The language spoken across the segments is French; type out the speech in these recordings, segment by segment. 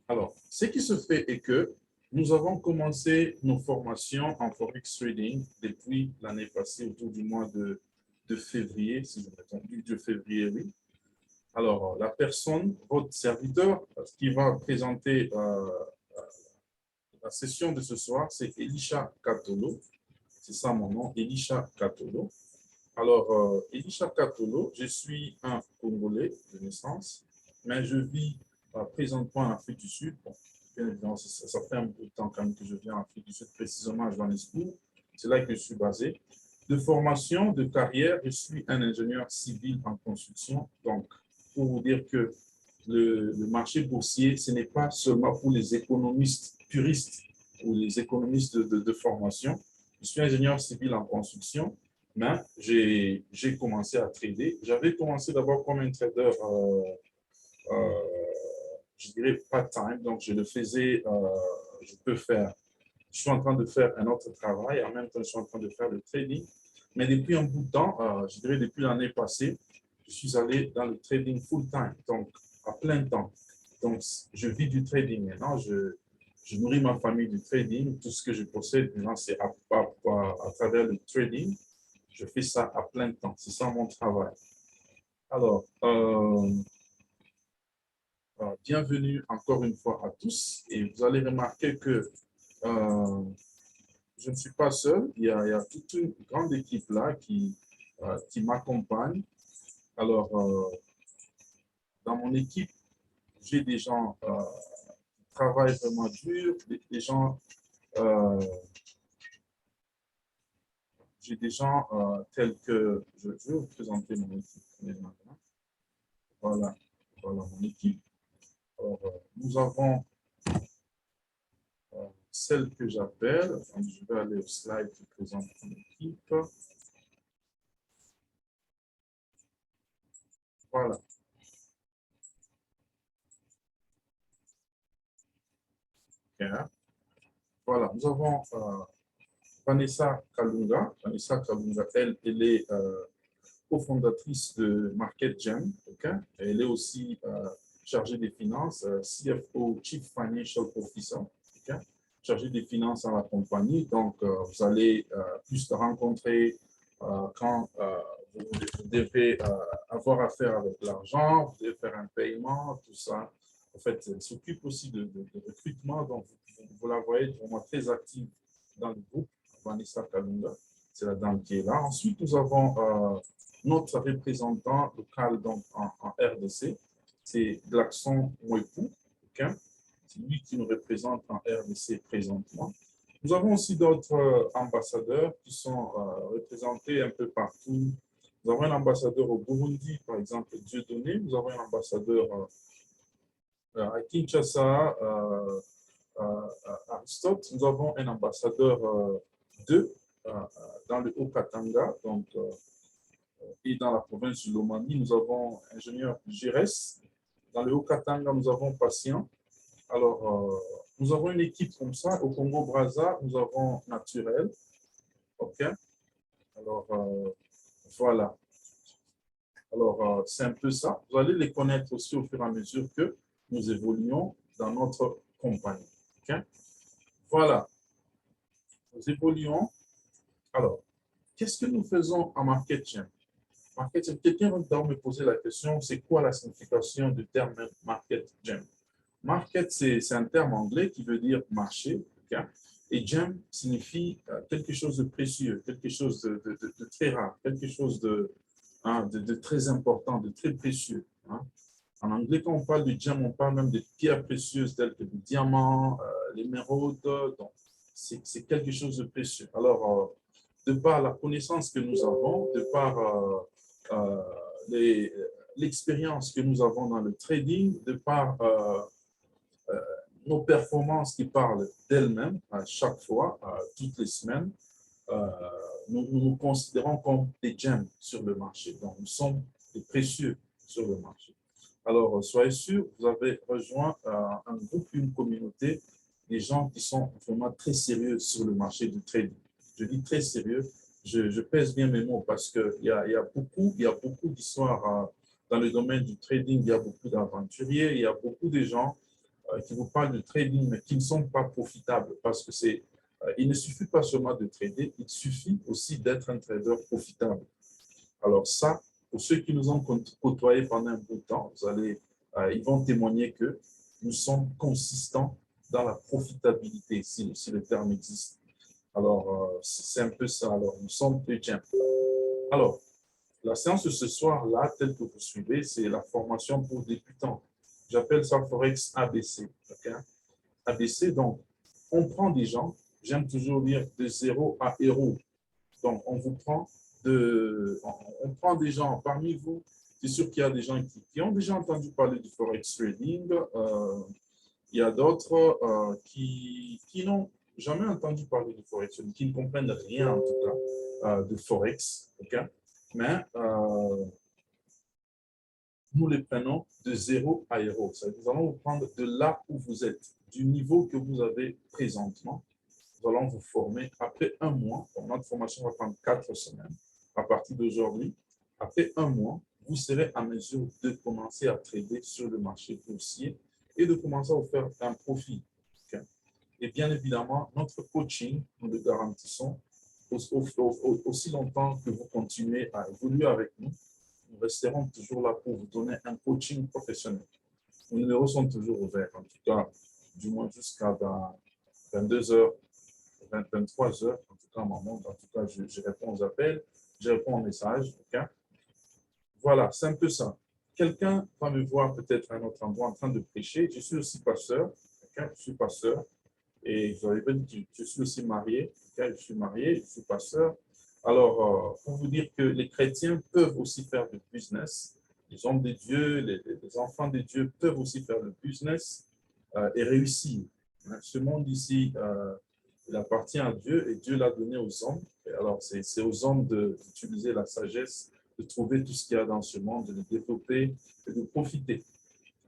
Alors, ce qui se fait est que nous avons commencé nos formations en Forex Trading depuis l'année passée, autour du mois de février, si je me trompe, de février, oui. Alors, la personne, votre serviteur, qui va présenter la session de ce soir, c'est Elisha Katolo. C'est ça mon nom, Elisha Katolo. Alors, Elisha Katolo, je suis un Congolais de naissance, mais je vis présentement en Afrique du Sud. Bon, bien évidemment, ça fait un peu de temps quand même que je viens en Afrique du Sud, précisément à Johannesburg. C'est là que je suis basé. De formation, de carrière, je suis un ingénieur civil en construction. Donc, pour vous dire que le marché boursier, ce n'est pas seulement pour les économistes puristes ou les économistes de formation. Je suis ingénieur civil en construction, mais j'ai commencé à trader. J'avais commencé d'abord comme un trader, euh, je dirais part-time, donc je le faisais, je peux faire, je suis en train de faire un autre travail, en même temps je suis en train de faire le trading. Mais depuis un bout de temps, je dirais depuis l'année passée, je suis allé dans le trading full-time, donc à plein temps. Donc, je vis du trading maintenant, je nourris ma famille du trading. Tout ce que je possède maintenant, c'est à travers le trading. Je fais ça à plein temps. C'est ça mon travail. Alors, bienvenue encore une fois à tous. Et vous allez remarquer que je ne suis pas seul. Il y a toute une grande équipe là qui m'accompagne. Alors, dans mon équipe, j'ai des gens qui travaillent vraiment dur, des gens j'ai des gens tels que, je vais vous présenter mon équipe maintenant. Voilà, voilà mon équipe. Alors, nous avons celle que j'appelle, je vais aller au slide qui présente mon équipe. Voilà. Okay. Voilà, nous avons Vanessa Kalunga. Vanessa Kalunga, elle est cofondatrice de Market Gem. Okay? Elle est aussi chargée des finances, CFO, Chief Financial Officer. Okay? Chargée des finances à la compagnie. Donc, vous allez plus la rencontrer quand vous devez avoir affaire avec l'argent, vous devez faire un paiement, tout ça. En fait, elle s'occupe aussi de recrutement. Donc, vous la voyez vraiment très active dans le groupe. Vanessa Kalunga, c'est la dame qui est là. Ensuite, nous avons notre représentant local donc, en RDC, c'est Glaxon Mwepu. Okay? C'est lui qui nous représente en RDC présentement. Nous avons aussi d'autres ambassadeurs qui sont représentés un peu partout. Nous avons un ambassadeur au Burundi, par exemple, Dieudonné. Nous avons un ambassadeur à Kinshasa, Aristote. Nous avons un ambassadeur dans le Haut-Katanga, donc et dans la province du Lomami, nous avons ingénieur Gires. Dans le Haut-Katanga, nous avons Patient. Alors, nous avons une équipe comme ça. Au Congo-Brazza, nous avons Naturel. OK? Alors, voilà. Alors, c'est un peu ça. Vous allez les connaître aussi au fur et à mesure que nous évoluons dans notre compagnie. OK? Voilà. Nous évoluons. Alors, qu'est-ce que nous faisons en marketing? Quelqu'un va me poser la question, c'est quoi la signification du terme market gem? Market, c'est un terme anglais qui veut dire marché, okay? Et gem signifie quelque chose de précieux, quelque chose de très rare, quelque chose de très important, de très précieux. Hein? En anglais, quand on parle de gem, on parle même de pierres précieuses telles que le diamant, l'émeraude. Donc, c'est quelque chose de précieux. Alors, de par la connaissance que nous avons, de par l'expérience que nous avons dans le trading, de par nos performances qui parlent d'elles-mêmes à chaque fois, toutes les semaines, nous nous considérons comme des gems sur le marché. Donc, nous sommes des précieux sur le marché. Alors, soyez sûrs, vous avez rejoint un groupe, une communauté, des gens qui sont vraiment très sérieux sur le marché du trading. Je dis très sérieux, je pèse bien mes mots parce qu'il y a beaucoup d'histoires dans le domaine du trading, il y a beaucoup d'aventuriers, il y a beaucoup de gens qui vous parlent de trading, mais qui ne sont pas profitables parce que il ne suffit pas seulement de trader, il suffit aussi d'être un trader profitable. Alors ça, pour ceux qui nous ont côtoyés pendant un bout de temps, ils vont témoigner que nous sommes consistants dans la profitabilité, si le terme existe. Alors, c'est un peu ça. Alors, nous sommes chrétiens. Alors, la séance de ce soir-là, telle que vous suivez, c'est la formation pour débutants. J'appelle ça Forex ABC. Okay? ABC, donc, on prend des gens, j'aime toujours dire de zéro à héros. Donc, on prend des gens parmi vous. C'est sûr qu'il y a des gens qui ont déjà entendu parler du Forex Trading. Il y a d'autres qui n'ont jamais entendu parler du Forex Trading, qui ne comprennent rien en tout cas de Forex. Okay? Mais nous les prenons de zéro à héros. Nous allons vous prendre de là où vous êtes, du niveau que vous avez présentement. Nous allons vous former après un mois. Notre formation va prendre 4 semaines. À partir d'aujourd'hui, après un mois, vous serez en mesure de commencer à trader sur le marché boursier et de commencer à vous faire un profit. Okay? Et bien évidemment, notre coaching, nous le garantissons aussi longtemps que vous continuez à évoluer avec nous. Nous resterons toujours là pour vous donner un coaching professionnel. Nos numéros sont toujours ouverts, en tout cas, du moins jusqu'à 22 h, 23 h, en tout cas, en tout cas, je réponds aux appels, je réponds aux messages. Okay? Voilà, c'est un peu ça. Quelqu'un va me voir peut-être à un autre endroit en train de prêcher. Je suis aussi pasteur. Okay? Je suis pasteur. Et vous avez dit, je suis aussi marié. Okay? Je suis marié, je suis pasteur. Alors, pour vous dire que les chrétiens peuvent aussi faire du business. Les hommes de Dieu, les enfants de Dieu peuvent aussi faire le business et réussir. Ce monde ici, il appartient à Dieu et Dieu l'a donné aux hommes. Et alors, c'est aux hommes d'utiliser la sagesse, de trouver tout ce qu'il y a dans ce monde, de le développer et de profiter.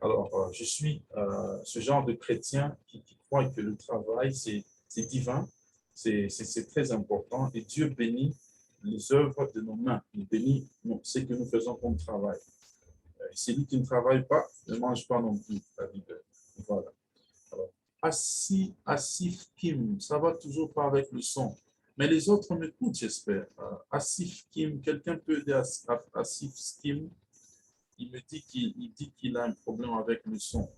Alors, je suis ce genre de chrétien qui croit que le travail, c'est divin, c'est très important et Dieu bénit les œuvres de nos mains. Il bénit ce que nous faisons comme travail. Celui qui ne travaille pas ne mange pas non plus la Bible. Voilà. Alors, Asif Kim, ça va toujours pas avec le son. Mais les autres m'écoutent, j'espère. Asif Kim, quelqu'un peut dire Asif Kim? Il me dit qu'il a un problème avec le son.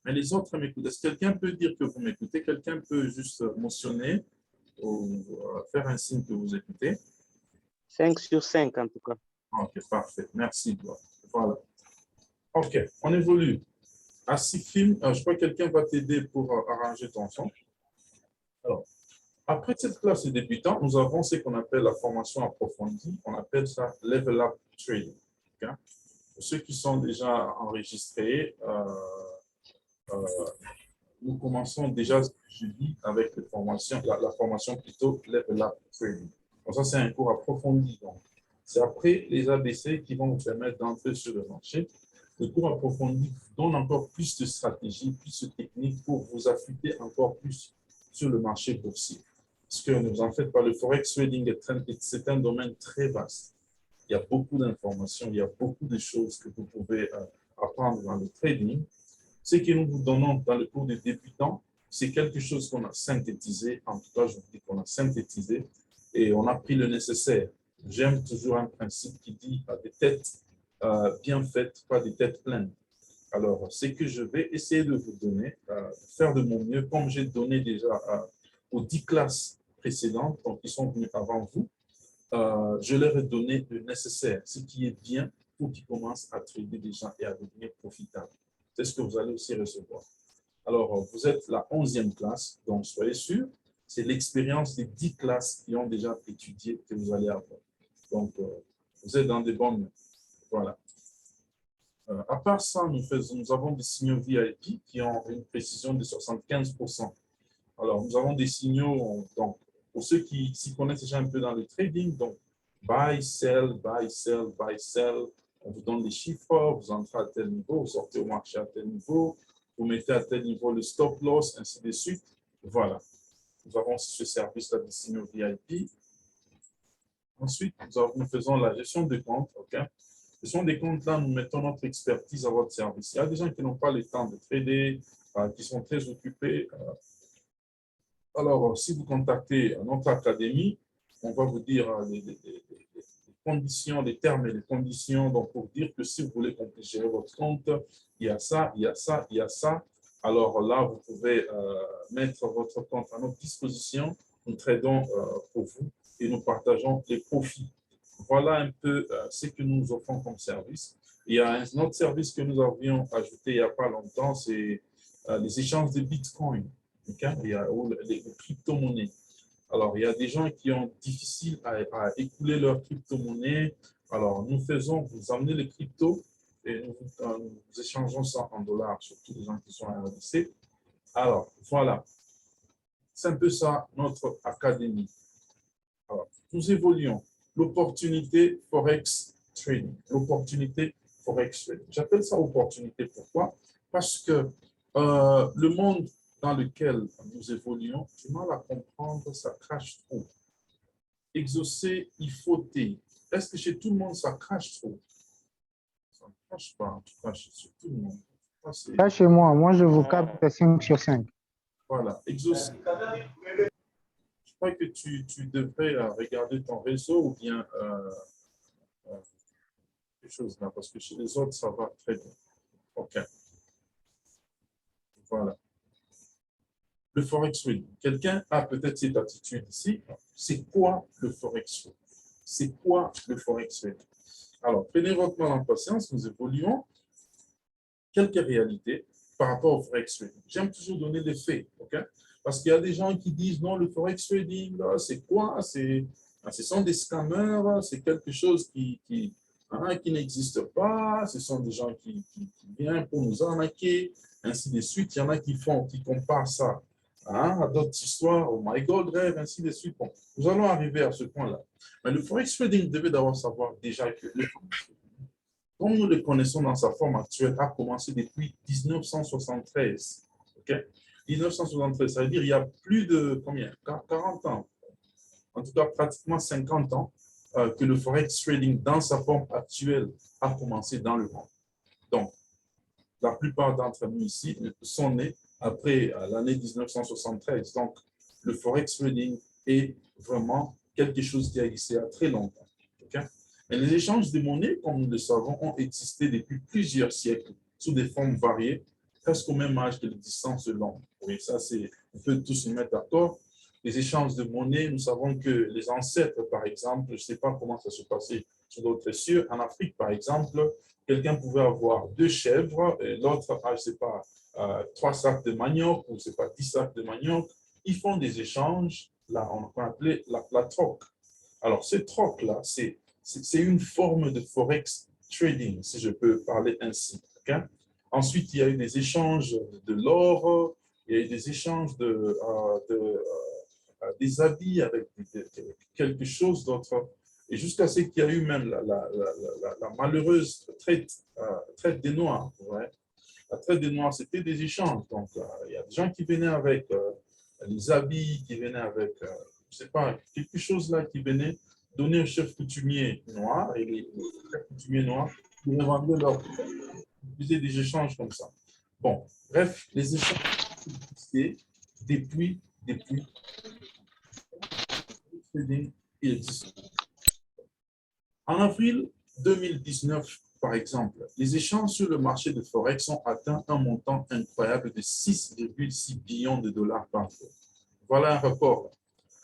Mais les autres m'écoutent. Est-ce que quelqu'un peut dire que vous m'écoutez? Quelqu'un peut juste mentionner ou faire un signe que vous écoutez? 5 sur 5 en tout cas. Ok, parfait. Merci. Voilà. Ok, on évolue. Asifim, je crois que quelqu'un va t'aider pour arranger ton son. Alors, après cette classe de débutant, nous avons ce qu'on appelle la formation approfondie. On appelle ça Level Up Trading. Okay? Pour ceux qui sont déjà enregistrés, nous commençons déjà jeudi avec la formation plutôt Level Up Trading. Donc ça, c'est un cours approfondi. C'est après les ABC qui vont vous permettre d'entrer sur le marché. Le cours approfondi vous donne encore plus de stratégies, plus de techniques pour vous affûter encore plus sur le marché boursier. Parce que ne vous en faites pas, le Forex Trading, c'est un domaine très vaste. Il y a beaucoup d'informations, il y a beaucoup de choses que vous pouvez apprendre dans le trading. Ce que nous vous donnons dans le cours de débutants, c'est quelque chose qu'on a synthétisé. En tout cas, je vous dis qu'on a synthétisé et on a pris le nécessaire. J'aime toujours un principe qui dit des têtes bien faites, pas des têtes pleines. Alors, ce que je vais essayer de vous donner, faire de mon mieux, comme j'ai donné déjà aux 10 classes précédentes, donc qui sont venues avant vous, je leur ai donné le nécessaire, ce qui est bien pour qu'ils commencent à trader des gens et à devenir profitables. C'est ce que vous allez aussi recevoir. Alors, vous êtes la 11e classe, donc soyez sûrs, c'est l'expérience des 10 classes qui ont déjà étudié que vous allez avoir. Donc, vous êtes dans des bonnes mains. Voilà. À part ça, nous avons des signaux VIP qui ont une précision de 75%. Alors, nous avons des signaux, donc, pour ceux qui s'y connaissent déjà un peu dans le trading, donc, buy, sell, buy, sell, buy, sell. On vous donne des chiffres, vous entrez à tel niveau, vous sortez au marché à tel niveau, vous mettez à tel niveau le stop loss, ainsi de suite. Voilà. Nous avons ce service-là de signaux VIP. Ensuite, nous faisons la gestion de compte. Okay? Gestion des comptes, là, nous mettons notre expertise à votre service. Il y a des gens qui n'ont pas le temps de trader, qui sont très occupés. Alors, si vous contactez notre académie, on va vous dire les conditions, les termes et les conditions. Donc, pour dire que si vous voulez qu'on puisse gérer votre compte, il y a ça, il y a ça, il y a ça. Alors là, vous pouvez mettre votre compte à notre disposition. Nous tradons pour vous et nous partageons les profits. Voilà un peu ce que nous offrons comme service. Il y a un autre service que nous avions ajouté il n'y a pas longtemps, c'est les échanges de Bitcoin. Okay? Il y a les crypto-monnaies. Alors, il y a des gens qui ont difficile à écouler leurs crypto-monnaies. Alors, nous vous amenez les cryptos et nous échangeons ça en dollars, surtout les gens qui sont à RDC. Alors, voilà. C'est un peu ça, notre académie. Alors, nous évoluons. L'opportunité Forex Trading. L'opportunité Forex Trading. J'appelle ça opportunité. Pourquoi? Parce que le monde dans lequel nous évoluons, du mal à comprendre, ça crache trop. Exaucer, il faut t'aider. Est-ce que chez tout le monde, ça crache trop? Ça ne crache pas, en tout cas, chez tout le monde. Pas chez moi. Moi, je vous capte 5 sur 5. Voilà, exaucer. Je crois que tu devrais regarder ton réseau ou bien quelque chose là, parce que chez les autres, ça va très bien. OK. Voilà. Le Forex Trading. Quelqu'un a peut-être cette attitude ici. C'est quoi le Forex Trading? C'est quoi le Forex Trading? Alors, prenez votre mal en patience, nous évoluons. Quelques réalités par rapport au Forex Trading. J'aime toujours donner les faits, OK? Parce qu'il y a des gens qui disent, non, le Forex Trading, c'est quoi? Ce sont des scammers, c'est quelque chose qui n'existe pas, ce sont des gens qui viennent pour nous arnaquer, ainsi de suite. Il y en a qui comparent ça à d'autres histoires, au My Gold Rêve, ainsi de suite. Bon, nous allons arriver à ce point-là. Mais le Forex Trading devait d'abord savoir déjà que le comme nous le connaissons dans sa forme actuelle, a commencé depuis 1973. Okay? 1973, ça veut dire il y a plus de combien? 40 ans, en tout cas pratiquement 50 ans, que le Forex Trading dans sa forme actuelle a commencé dans le monde. Donc, la plupart d'entre nous ici sont nés après l'année 1973. Donc, le Forex Trading est vraiment quelque chose qui a existé à très longtemps. Okay? Et les échanges de monnaie, comme nous le savons, ont existé depuis plusieurs siècles sous des formes variées, presque au même âge que l'existence de l'homme. Oui, ça, on peut tous se mettre d'accord. Les échanges de monnaie, nous savons que les ancêtres, par exemple, je ne sais pas comment ça se passait sur d'autres cieux, en Afrique, par exemple, quelqu'un pouvait avoir 2 chèvres, et l'autre, je ne sais pas, 3 sacs de manioc, ou je ne sais pas, 10 sacs de manioc. Ils font des échanges, là, on peut appeler la troc. Alors, ce troc-là, c'est une forme de forex trading, si je peux parler ainsi. Okay? Ensuite, il y a eu des échanges de l'or, il y a eu des échanges des habits avec quelque chose d'autre. Et jusqu'à ce qu'il y a eu même la malheureuse traite des Noirs. Ouais. La traite des Noirs, c'était des échanges. Donc, il y a des gens qui venaient avec les habits, qui venaient avec, je ne sais pas, quelque chose là qui venait donner au chef coutumier noir, et les chefs coutumiers noirs qui revendaient leur... Ils faisaient des échanges comme ça. Bon, bref, les échanges existaient depuis il existe. En avril 2019, par exemple, les échanges sur le marché de Forex ont atteint un montant incroyable de 6,6 billions de dollars par jour. Voilà un record.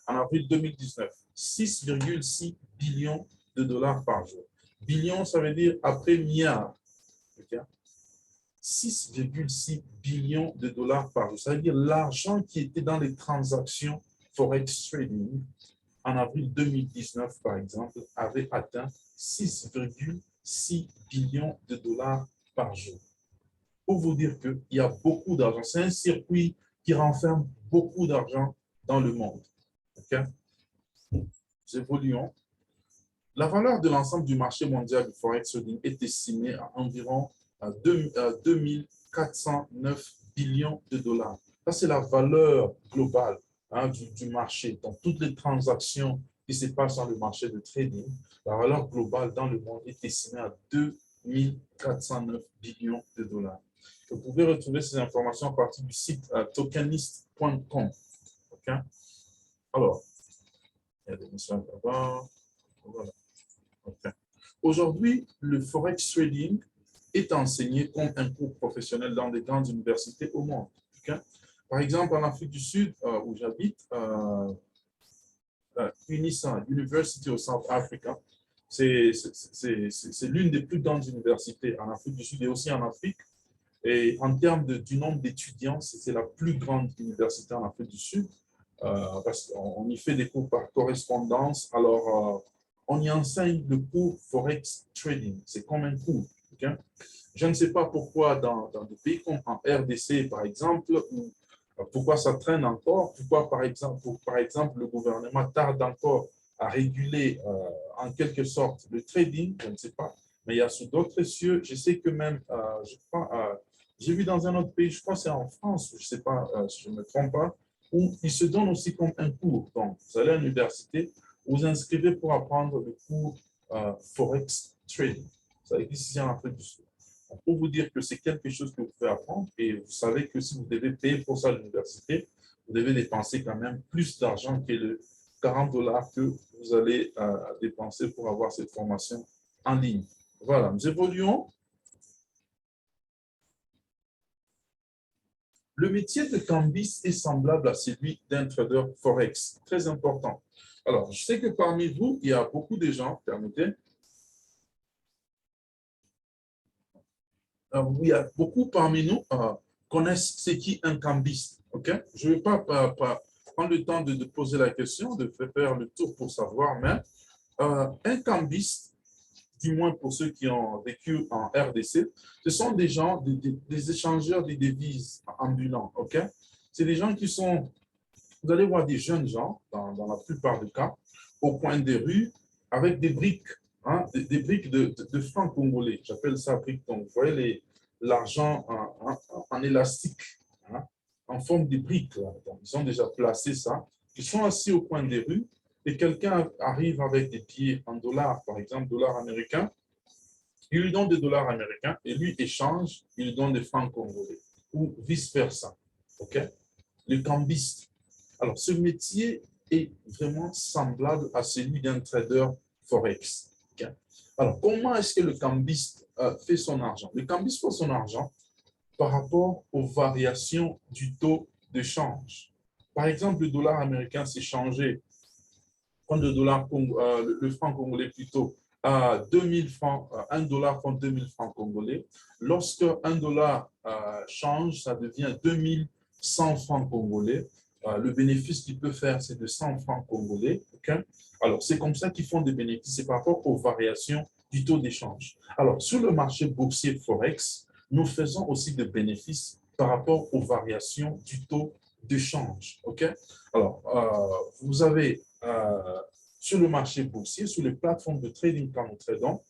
En avril 2019, 6,6 billions de dollars par jour. Billion, ça veut dire après milliard. Okay? 6,6 billions de dollars par jour. Ça veut dire l'argent qui était dans les transactions Forex Trading en avril 2019, par exemple, avait atteint 6,6 billions de dollars par jour. Pour vous dire qu'il y a beaucoup d'argent. C'est un circuit qui renferme beaucoup d'argent dans le monde. Okay? Nous évoluons. La valeur de l'ensemble du marché mondial du Forex Trading est estimée à environ 2409 billions de dollars. Ça, c'est la valeur globale du marché. Donc, toutes les transactions qui se passent dans le marché de trading, la valeur globale dans le monde est estimée à 2409 billions de dollars. Et pour pouvez retrouver ces informations à partir du site tokenist.com. Okay? Alors, il y a des messages là-bas. Voilà. Okay. Aujourd'hui, le Forex Trading est enseigné comme un cours professionnel dans des grandes universités au monde. Okay? Par exemple, en Afrique du Sud, où j'habite, UNISA, University of South Africa, c'est l'une des plus grandes universités en Afrique du Sud et aussi en Afrique. Et en termes du nombre d'étudiants, c'est la plus grande université en Afrique du Sud, parce qu'on y fait des cours par correspondance. Alors, on y enseigne le cours Forex Trading. C'est comme un cours. Okay? Je ne sais pas pourquoi dans des pays comme en RDC, par exemple, pourquoi ça traîne encore, pourquoi, par exemple, le gouvernement tarde encore à réguler en quelque sorte le trading, je ne sais pas. Mais il y a sous d'autres cieux, je sais que même, je crois, j'ai vu dans un autre pays, je crois que c'est en France, je ne sais pas si je ne me trompe pas, où ils se donnent aussi comme un cours. Donc, vous allez à l'université, vous vous inscrivez pour apprendre le cours Forex Trading. Ça existe ici en Afrique du Sud. Pour vous dire que c'est quelque chose que vous pouvez apprendre et vous savez que si vous devez payer pour ça à l'université, vous devez dépenser quand même plus d'argent que les 40 $ que vous allez dépenser pour avoir cette formation en ligne. Voilà, nous évoluons. Le métier de cambiste est semblable à celui d'un trader Forex, très important. Alors, je sais que parmi vous, il y a beaucoup de gens, permettez, il y a beaucoup parmi nous connaissent ce qu'est un cambiste. Okay? Je ne vais pas prendre le temps de poser la question, de faire le tour pour savoir, mais un cambiste, du moins pour ceux qui ont vécu en RDC, ce sont des gens, des échangeurs de devises ambulants. Okay? C'est des gens qui sont, vous allez voir des jeunes gens, dans la plupart des cas, au coin des rues, avec des briques. Hein, des briques de francs congolais. J'appelle ça briques. Donc, vous voyez l'argent en élastique, hein, en forme de briques. Là. Donc, ils ont déjà placé ça. Ils sont assis au coin des rues et quelqu'un arrive avec des billets en dollars, par exemple, dollars américains. Il lui donne des dollars américains et lui échange, il lui donne des francs congolais ou vice-versa. OK? Le cambiste. Alors, ce métier est vraiment semblable à celui d'un trader Forex. Okay. Alors, comment est-ce que le cambiste fait son argent? Le cambiste fait son argent par rapport aux variations du taux de change. Par exemple, le dollar américain s'est changé, quand le franc congolais plutôt, à 2000 francs, 1 dollar contre 2000 francs congolais. Lorsque 1 dollar change, ça devient 2100 francs congolais. Le bénéfice qu'il peut faire, c'est de 100 francs congolais. Okay? Alors, c'est comme ça qu'ils font des bénéfices, c'est par rapport aux variations du taux d'échange. Alors, sur le marché boursier Forex, nous faisons aussi des bénéfices par rapport aux variations du taux d'échange. Okay? Alors, vous avez sur le marché boursier, sur les plateformes de trading quand nous tradons,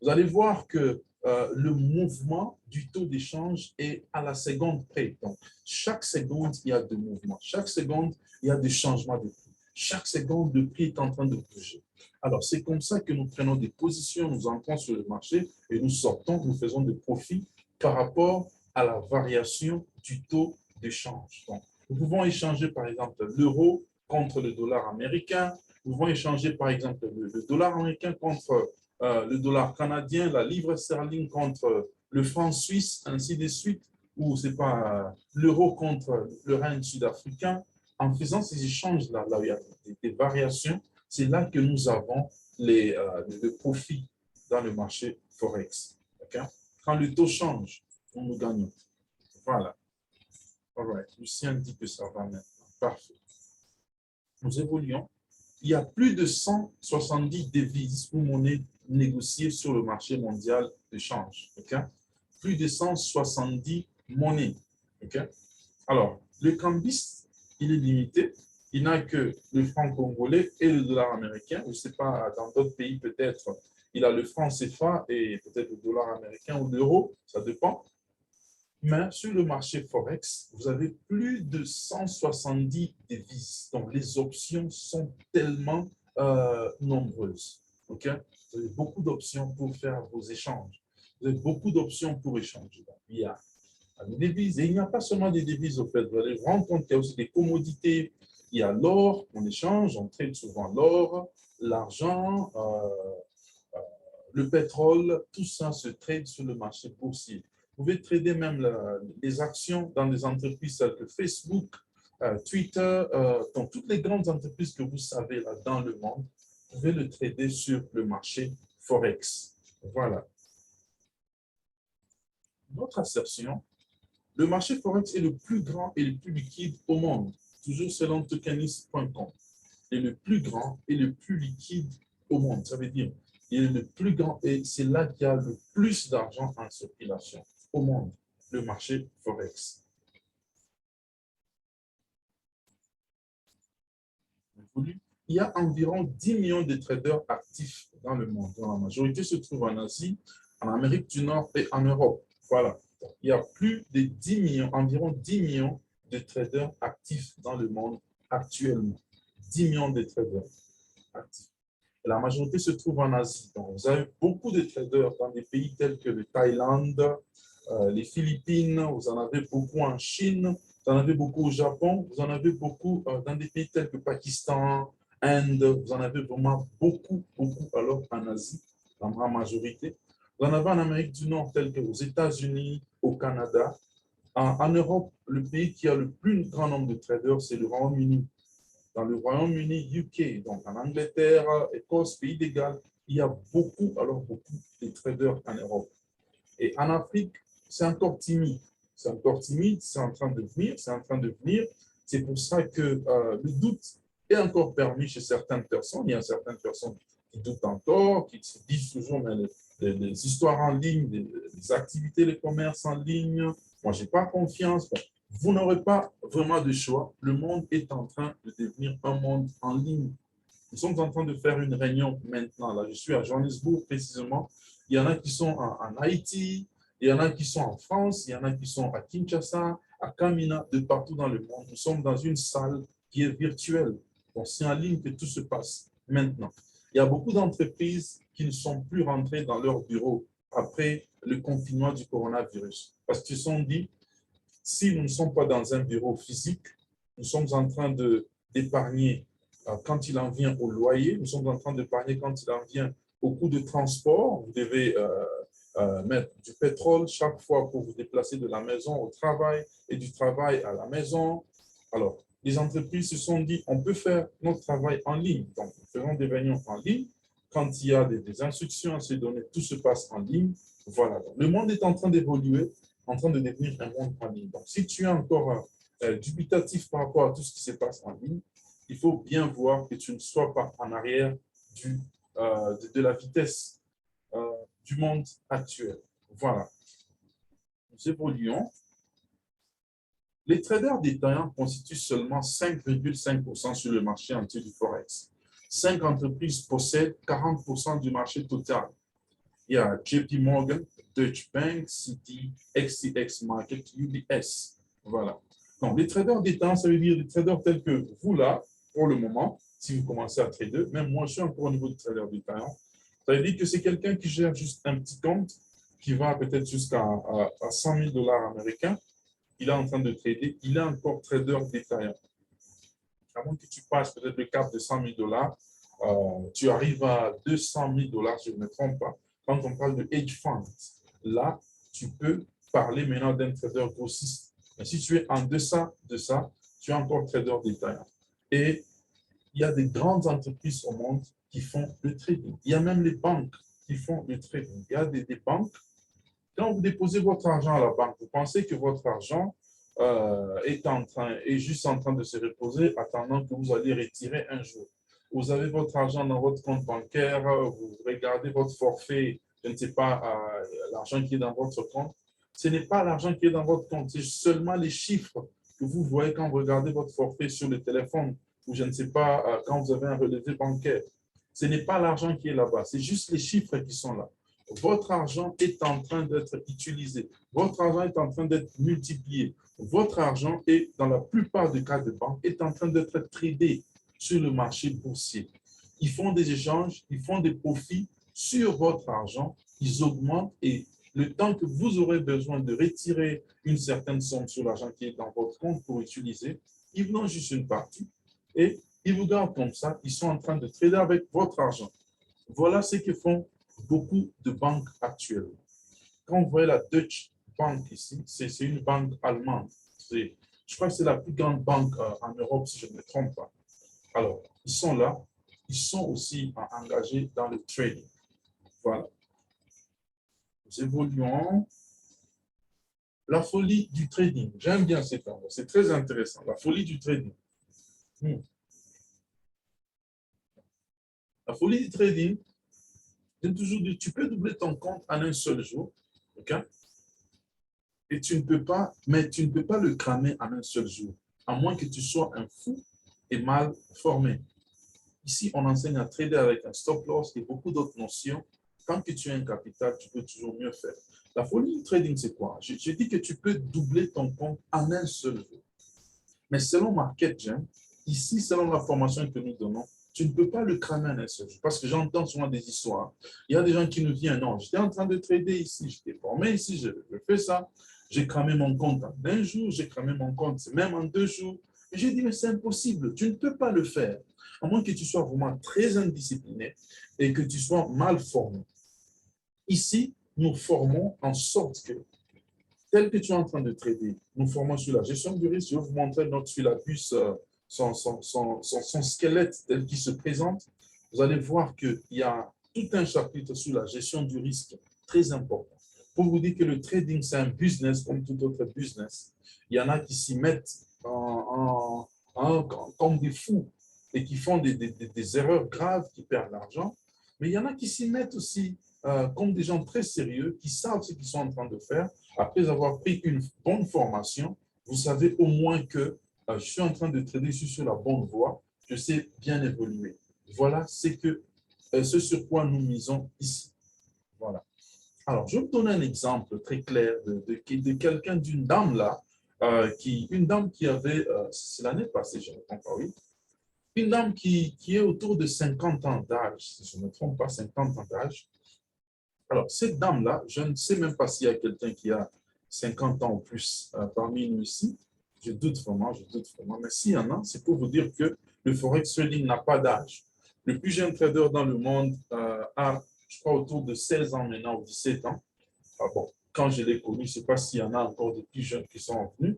vous allez voir que le mouvement du taux d'échange est à la seconde près. Donc, chaque seconde, il y a des mouvements. Chaque seconde, il y a des changements de prix. Chaque seconde, le prix est en train de bouger. Alors, c'est comme ça que nous prenons des positions, nous entrons sur le marché et nous sortons, nous faisons des profits par rapport à la variation du taux d'échange. Donc, nous pouvons échanger, par exemple, l'euro contre le dollar américain. Nous pouvons échanger, par exemple, le dollar américain contre le dollar canadien, la livre sterling contre le franc suisse, ainsi de suite, ou c'est pas l'euro contre le rand sud-africain. En faisant ces échanges-là, là où il y a des variations, c'est là que nous avons le profit dans le marché Forex. Okay? Quand le taux change, nous gagnons. Voilà. All right. Lucien dit que ça va maintenant. Parfait. Nous évoluons. Il y a plus de 170 devises ou monnaies négociées sur le marché mondial de change. Okay? Plus de 170 monnaies. Okay? Alors, le cambiste, il est limité. Il n'a que le franc congolais et le dollar américain. Je ne sais pas, dans d'autres pays, peut-être, il a le franc CFA et peut-être le dollar américain ou l'euro, ça dépend. Mais sur le marché Forex, vous avez plus de 170 devises. Donc, les options sont tellement nombreuses. Okay? Vous avez beaucoup d'options pour faire vos échanges. Vous avez beaucoup d'options pour échanger. Donc, il y a les devises. Et il n'y a pas seulement des devises, au fait. Vous allez vous rendre compte qu'il y a aussi des commodités. Il y a l'or, on échange, on trade souvent l'or, l'argent, le pétrole, tout ça se trade sur le marché boursier. Vous pouvez trader même les actions dans des entreprises telles que Facebook, Twitter, dans toutes les grandes entreprises que vous savez là dans le monde, vous pouvez le trader sur le marché Forex. Voilà. Notre assertion, le marché Forex est le plus grand et le plus liquide au monde, toujours selon tokenis.com. Et le plus grand et le plus liquide au monde. Ça veut dire, il est le plus grand et c'est là qu'il y a le plus d'argent en circulation au monde, le marché Forex. Il y a environ 10 millions de traders actifs dans le monde. La majorité se trouve en Asie, en Amérique du Nord et en Europe. Voilà. Il y a plus de 10 millions, environ 10 millions de traders actifs dans le monde actuellement. 10 millions de traders actifs. Et la majorité se trouve en Asie. Donc, vous avez beaucoup de traders dans des pays tels que le Thaïlande, les Philippines, vous en avez beaucoup en Chine, vous en avez beaucoup au Japon, vous en avez beaucoup dans des pays tels que Pakistan, Inde, vous en avez vraiment beaucoup, alors en Asie, en grande majorité. Vous en avez en Amérique du Nord, tels que aux États-Unis, au Canada. En Europe, le pays qui a le plus grand nombre de traders, c'est le Royaume-Uni. Dans le Royaume-Uni, UK, donc en Angleterre, Écosse, Pays de Galles, il y a beaucoup de traders en Europe. Et en Afrique, c'est encore timide. C'est encore timide, c'est en train de venir, C'est pour ça que le doute est encore permis chez certaines personnes. Il y a certaines personnes qui doutent encore, qui se disent toujours, mais les histoires en ligne, les activités, les commerces en ligne, moi, je n'ai pas confiance. Vous n'aurez pas vraiment de choix. Le monde est en train de devenir un monde en ligne. Nous sommes en train de faire une réunion maintenant. Là, je suis à Johannesburg précisément. Il y en a qui sont en Haïti, il y en a qui sont en France, il y en a qui sont à Kinshasa, à Kamina, de partout dans le monde. Nous sommes dans une salle qui est virtuelle. Donc, c'est en ligne que tout se passe maintenant. Il y a beaucoup d'entreprises qui ne sont plus rentrées dans leur bureau après le confinement du coronavirus. Parce qu'ils se sont dit, si nous ne sommes pas dans un bureau physique, nous sommes en train d'épargner quand il en vient au loyer, nous sommes en train d'épargner quand il en vient au coût de transport. Vous devez mettre du pétrole chaque fois pour vous déplacer de la maison au travail et du travail à la maison. Alors, les entreprises se sont dit, on peut faire notre travail en ligne. Donc, nous faisons des réunions en ligne. Quand il y a des instructions à se donner, tout se passe en ligne. Voilà. Donc, le monde est en train d'évoluer, en train de devenir un monde en ligne. Donc, si tu es encore dubitatif par rapport à tout ce qui se passe en ligne, il faut bien voir que tu ne sois pas en arrière de la vitesse du monde actuel. Voilà. Nous évoluons. Les traders détaillants constituent seulement 5,5% sur le marché entier du Forex. 5 entreprises possèdent 40% du marché total. Il y a JP Morgan, Deutsche Bank, Citi, XTX Market, UBS. Voilà. Donc, les traders détaillants, ça veut dire des traders tels que vous là, pour le moment, si vous commencez à trader, même moi, je suis encore au niveau de trader détaillant. Ça veut dire que c'est quelqu'un qui gère juste un petit compte qui va peut-être jusqu'à 100 000 $ américains. Il est en train de trader, il est encore trader détaillant. À moins que tu passes peut-être le cap de 100 000 $, tu arrives à 200 000 $, je ne me trompe pas. Quand on parle de hedge fund, là, tu peux parler maintenant d'un trader grossiste. Mais si tu es en deçà de ça, tu es encore trader détaillant. Et il y a des grandes entreprises au monde qui font le trading. Il y a même les banques qui font le trading. Il y a des banques. Quand vous déposez votre argent à la banque, vous pensez que votre argent est juste en train de se reposer, attendant que vous allez retirer un jour. Vous avez votre argent dans votre compte bancaire, vous regardez votre forfait, je ne sais pas, l'argent qui est dans votre compte. Ce n'est pas l'argent qui est dans votre compte, c'est seulement les chiffres que vous voyez quand vous regardez votre forfait sur le téléphone ou je ne sais pas, quand vous avez un relevé bancaire. Ce n'est pas l'argent qui est là-bas, c'est juste les chiffres qui sont là. Votre argent est en train d'être utilisé. Votre argent est en train d'être multiplié. Votre argent est, dans la plupart des cas de banque, est en train d'être tradé sur le marché boursier. Ils font des échanges, ils font des profits sur votre argent, ils augmentent et le temps que vous aurez besoin de retirer une certaine somme sur l'argent qui est dans votre compte pour utiliser, ils vous donnent juste une partie et ils vous gardent comme ça. Ils sont en train de trader avec votre argent. Voilà ce que font beaucoup de banques actuellement. Quand vous voyez la Deutsche Bank ici, c'est une banque allemande. Je crois que c'est la plus grande banque en Europe, si je ne me trompe pas. Alors, ils sont là. Ils sont aussi engagés dans le trading. Voilà. Nous évoluons. La folie du trading. J'aime bien ces termes. C'est très intéressant. La folie du trading. La folie du trading, j'aime toujours dire, tu peux doubler ton compte en un seul jour. OK? Et tu ne peux pas, mais tu ne peux pas le cramer en un seul jour, à moins que tu sois un fou et mal formé. Ici, on enseigne à trader avec un stop loss et beaucoup d'autres notions. Tant que tu as un capital, tu peux toujours mieux faire. La folie du trading, c'est quoi? Je dis que tu peux doubler ton compte en un seul jour. Mais selon Market Jam, ici, selon la formation que nous donnons, tu ne peux pas le cramer en un seul jour. Parce que j'entends souvent des histoires. Il y a des gens qui nous disent, non, j'étais en train de trader ici, j'étais formé ici, je fais ça. J'ai cramé mon compte en un jour, j'ai cramé mon compte même en 2 jours. Et j'ai dit, mais c'est impossible, tu ne peux pas le faire. À moins que tu sois vraiment très indiscipliné et que tu sois mal formé. Ici, nous formons en sorte que, tel que tu es en train de trader, nous formons sur la gestion du risque. Je vais vous montrer notre syllabus, son squelette tel qu'il se présente. Vous allez voir qu'il y a tout un chapitre sur la gestion du risque très important. Pour vous dire que le trading, c'est un business comme tout autre business. Il y en a qui s'y mettent comme des fous et qui font des erreurs graves, qui perdent l'argent. Mais il y en a qui s'y mettent aussi comme des gens très sérieux, qui savent ce qu'ils sont en train de faire. Après avoir pris une bonne formation, vous savez au moins que je suis en train de trader, je suis sur la bonne voie, je sais bien évoluer. Voilà ce sur quoi nous misons ici. Voilà. Alors, je vais vous donner un exemple très clair de quelqu'un, d'une dame là, une dame qui avait, c'est l'année passée, je ne me trompe pas, oui, une dame qui est autour de 50 ans d'âge, si je ne me trompe pas, 50 ans d'âge. Alors, cette dame-là, je ne sais même pas s'il y a quelqu'un qui a 50 ans ou plus parmi nous ici. Je doute vraiment. Mais s'il y en a, c'est pour vous dire que le Forex Trading n'a pas d'âge. Le plus jeune trader dans le monde a, je crois, autour de 16 ans maintenant ou 17 ans. Ah bon, quand je l'ai connu, je ne sais pas s'il y en a encore de plus jeunes qui sont venus.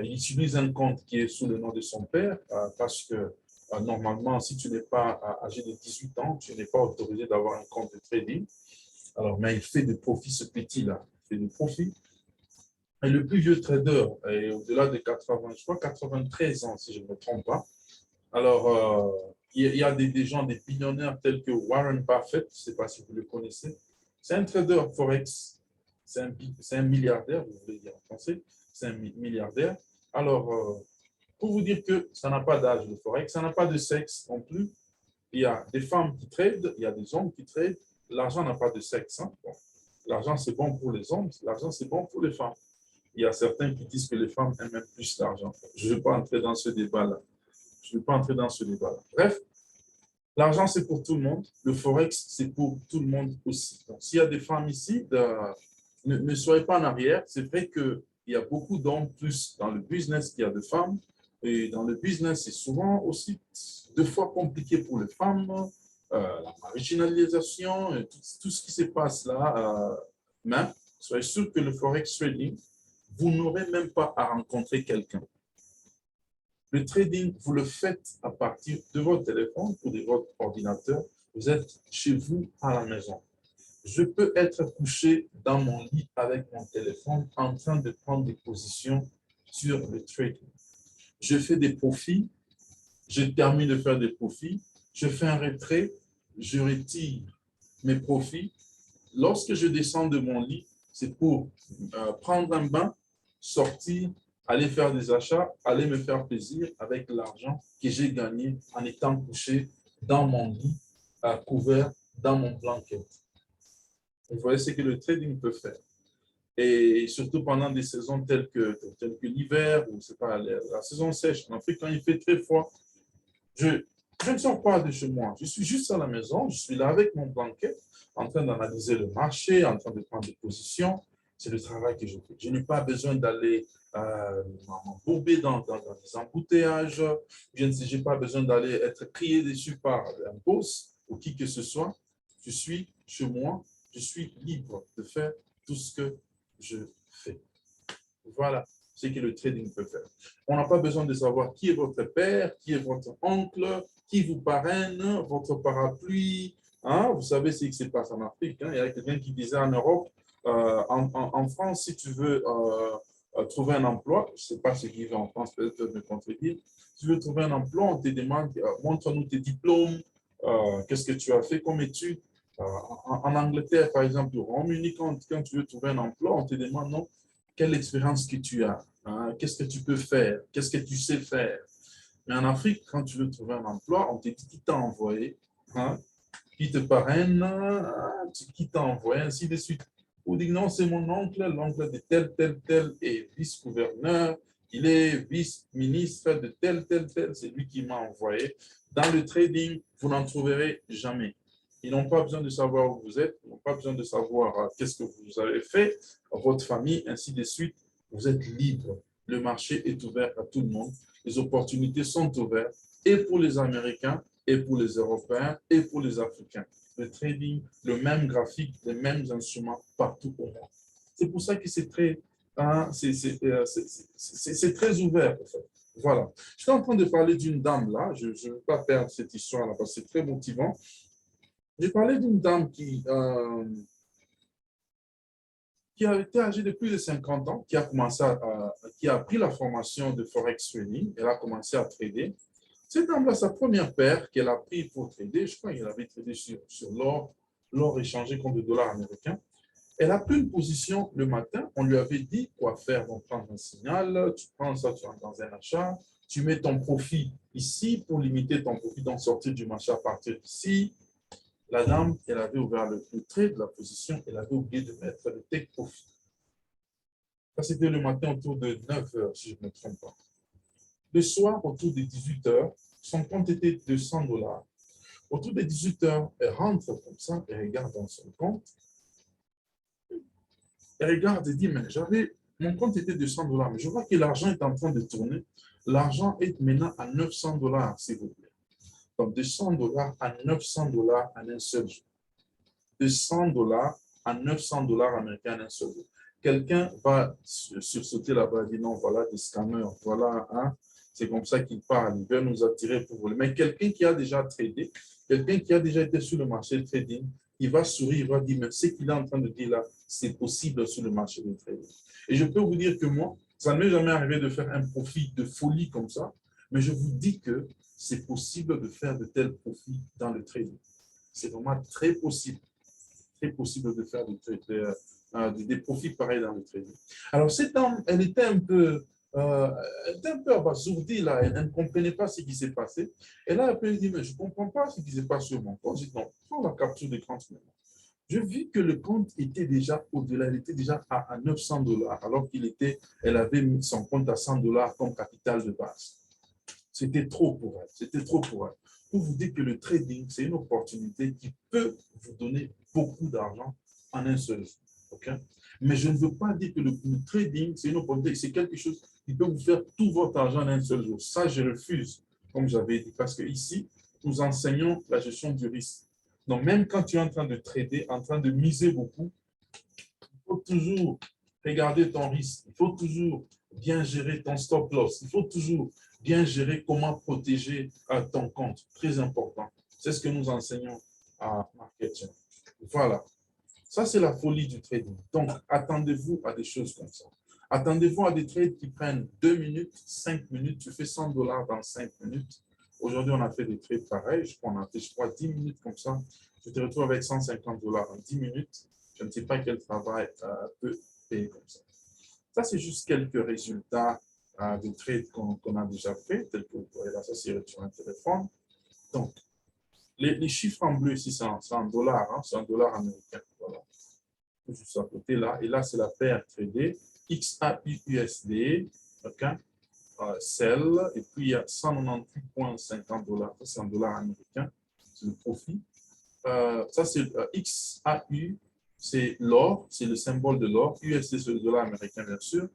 Il utilise un compte qui est sous le nom de son père parce que normalement, si tu n'es pas âgé de 18 ans, tu n'es pas autorisé d'avoir un compte de trading. Alors, mais il fait des profits, ce petit-là. Il fait des profits. Et le plus vieux trader est au-delà de 80, je crois 93 ans, si je ne me trompe pas. Alors, il y a des gens, des millionnaires tels que Warren Buffett, je ne sais pas si vous le connaissez. C'est un trader Forex. C'est un milliardaire, vous voulez dire en français. C'est un milliardaire. Alors, pour vous dire que ça n'a pas d'âge, le Forex, ça n'a pas de sexe non plus. Il y a des femmes qui tradent, il y a des hommes qui tradent. L'argent n'a pas de sexe. Hein? Bon. L'argent, c'est bon pour les hommes, l'argent, c'est bon pour les femmes. Il y a certains qui disent que les femmes aiment même plus l'argent. Je ne vais pas entrer dans ce débat-là. Bref, l'argent, c'est pour tout le monde. Le Forex, c'est pour tout le monde aussi. Donc, s'il y a des femmes ici, ne soyez pas en arrière. C'est vrai qu'il y a beaucoup d'hommes plus dans le business qu'il y a de femmes. Et dans le business, c'est souvent aussi 2 fois compliqué pour les femmes. La marginalisation, tout ce qui se passe là. Mais soyez sûr que le Forex Trading, vous n'aurez même pas à rencontrer quelqu'un. Le trading, vous le faites à partir de votre téléphone ou de votre ordinateur. Vous êtes chez vous à la maison. Je peux être couché dans mon lit avec mon téléphone en train de prendre des positions sur le trading. Je fais des profits, je termine de faire des profits, je fais un retrait, je retire mes profits. Lorsque je descends de mon lit, c'est pour prendre un bain, sortir, aller faire des achats, aller me faire plaisir avec l'argent que j'ai gagné en étant couché dans mon lit, couvert dans mon blanket. Vous voyez ce que le trading peut faire. Et surtout pendant des saisons telles que l'hiver, ou c'est pas la saison sèche. En Afrique, quand il fait très froid, Je ne sors pas de chez moi. Je suis juste à la maison. Je suis là avec mon blanquet, en train d'analyser le marché, en train de prendre des positions. C'est le travail que je fais. Je n'ai pas besoin d'aller m'embourber dans des embouteillages. Je n'ai pas besoin d'aller être crié dessus par un boss ou qui que ce soit. Je suis chez moi. Je suis libre de faire tout ce que je fais. Voilà ce que le trading peut faire. On n'a pas besoin de savoir qui est votre père, qui est votre oncle, qui vous parraine, votre parapluie. Hein? Vous savez ce qui se passe en Afrique. Hein? Il y a quelqu'un qui disait en Europe, en France, si tu veux trouver un emploi, je ne sais pas ce qui vit en France, peut-être me contredire, si tu veux trouver un emploi, on te demande, montre-nous tes diplômes, qu'est-ce que tu as fait comme études. En Angleterre, par exemple, au Royaume-Uni, quand tu veux trouver un emploi, on te demande, non, quelle expérience que tu as, hein? Qu'est-ce que tu peux faire, qu'est-ce que tu sais faire. Mais en Afrique, quand tu veux trouver un emploi, on te dit qui t'a envoyé, hein? Qui te parraine, qui t'a envoyé, ainsi de suite. Ou dit non, c'est mon oncle, l'oncle de tel est vice-gouverneur, il est vice-ministre de tel, c'est lui qui m'a envoyé. Dans le trading, vous n'en trouverez jamais. Ils n'ont pas besoin de savoir où vous êtes, ils n'ont pas besoin de savoir qu'est-ce que vous avez fait, votre famille, ainsi de suite. Vous êtes libre. Le marché est ouvert à tout le monde. Les opportunités sont ouvertes et pour les Américains, et pour les Européens, et pour les Africains. Le trading, le même graphique, les mêmes instruments partout au monde. C'est pour ça que c'est très, hein, c'est très ouvert. En fait. Voilà. Je suis en train de parler d'une dame là. Je ne veux pas perdre cette histoire là parce que c'est très motivant. J'ai parlé d'une dame qui a été âgée de plus de 50 ans, qui a pris la formation de Forex Trading. Elle a commencé à trader. Cette dame-là, sa première paire qu'elle a pris pour trader, je crois qu'elle avait tradé sur l'or échangé contre le dollar américain. Elle a pris une position le matin, on lui avait dit quoi faire, donc prendre un signal, tu prends ça, tu rentres dans un achat, tu mets ton profit ici pour limiter ton profit, donc sortir du marché à partir d'ici. La dame, elle avait ouvert le trade de la position, elle avait oublié de mettre le take profit. Ça, c'était le matin autour de 9 heures, si je ne me trompe pas. Le soir, autour de 18 heures, son compte était de 200 $. Autour de 18 heures, elle rentre comme ça, elle regarde dans son compte. Elle regarde et dit, mais mon compte était de 100 $, mais je vois que l'argent est en train de tourner. L'argent est maintenant à 900 $, s'il vous plaît. Donc, de 100 $ à 900 $ en un seul jour. De 100 $ à 900 $ américains en un seul jour. Quelqu'un va sursauter là-bas et dire, non, voilà des scammers, voilà, hein, c'est comme ça qu'ils parlent, ils veulent nous attirer pour voler. Mais quelqu'un qui a déjà tradé, quelqu'un qui a déjà été sur le marché de trading, il va sourire, il va dire, mais ce qu'il est en train de dire là, c'est possible sur le marché de trading. Et je peux vous dire que moi, ça ne m'est jamais arrivé de faire un profit de folie comme ça, mais je vous dis que c'est possible de faire de tels profits dans le trading. C'est vraiment très possible de faire des profits pareils dans le trading. Alors, cette dame, elle était un peu abasourdie, là. Elle ne comprenait pas ce qui s'est passé. Et là, elle dit, mais je ne comprends pas ce qui s'est passé sur mon compte. Je dis, non, prends la capture d'écran. Je vis que le compte était déjà au-delà, il était déjà à 900 $, alors elle avait mis son compte à 100 $ comme capital de base. C'était trop pour elle, c'était trop pour elle. Pour vous dire que le trading, c'est une opportunité qui peut vous donner beaucoup d'argent en un seul jour. Okay? Mais je ne veux pas dire que le trading, c'est une opportunité, c'est quelque chose qui peut vous faire tout votre argent en un seul jour. Ça, je refuse, comme j'avais dit, parce qu'ici, nous enseignons la gestion du risque. Donc, même quand tu es en train de trader, en train de miser beaucoup, il faut toujours regarder ton risque. Il faut toujours bien gérer ton stop loss. Il faut toujours bien gérer comment protéger ton compte. Très important. C'est ce que nous enseignons à Marketing. Voilà. Ça, c'est la folie du trading. Donc, attendez-vous à des choses comme ça. Attendez-vous à des trades qui prennent 2 minutes, 5 minutes. Tu fais 100 $ dans 5 minutes. Aujourd'hui, on a fait des trades pareils. Je crois qu'on a fait, 10 minutes comme ça. Je te retrouve avec 150 $ en 10 minutes. Je ne sais pas quel travail peut payer comme ça. Ça, c'est juste quelques résultats de trades qu'on a déjà fait, tels que vous pourrez là, ça c'est sur un téléphone. Donc, les chiffres en bleu ici, c'est en dollars, hein, c'est en dollars américains. Voilà. Juste à côté là. Et là, c'est la paire tradée XAUUSD. Okay? sell, et puis il y a 198,50 $. Ça, c'est en dollars américains. C'est le profit. Ça, c'est XAU, c'est l'or, c'est le symbole de l'or. USD, c'est le dollar américain, bien sûr.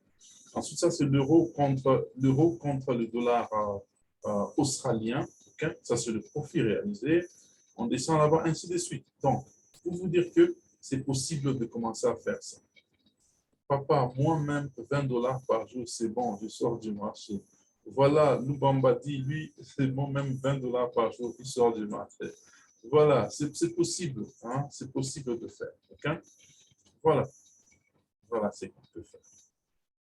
Ensuite, ça, c'est l'euro contre le dollar australien. Okay? Ça, c'est le profit réalisé. On descend là-bas, ainsi de suite. Donc, pour vous dire que c'est possible de commencer à faire ça. Papa, moi-même, 20 $ par jour, c'est bon, je sors du marché. Voilà, Lubamba dit, lui, c'est bon, même 20 $ par jour, il sort du marché. Voilà, c'est possible, hein? C'est possible de faire. Okay? Voilà, voilà, c'est qu'on peut faire.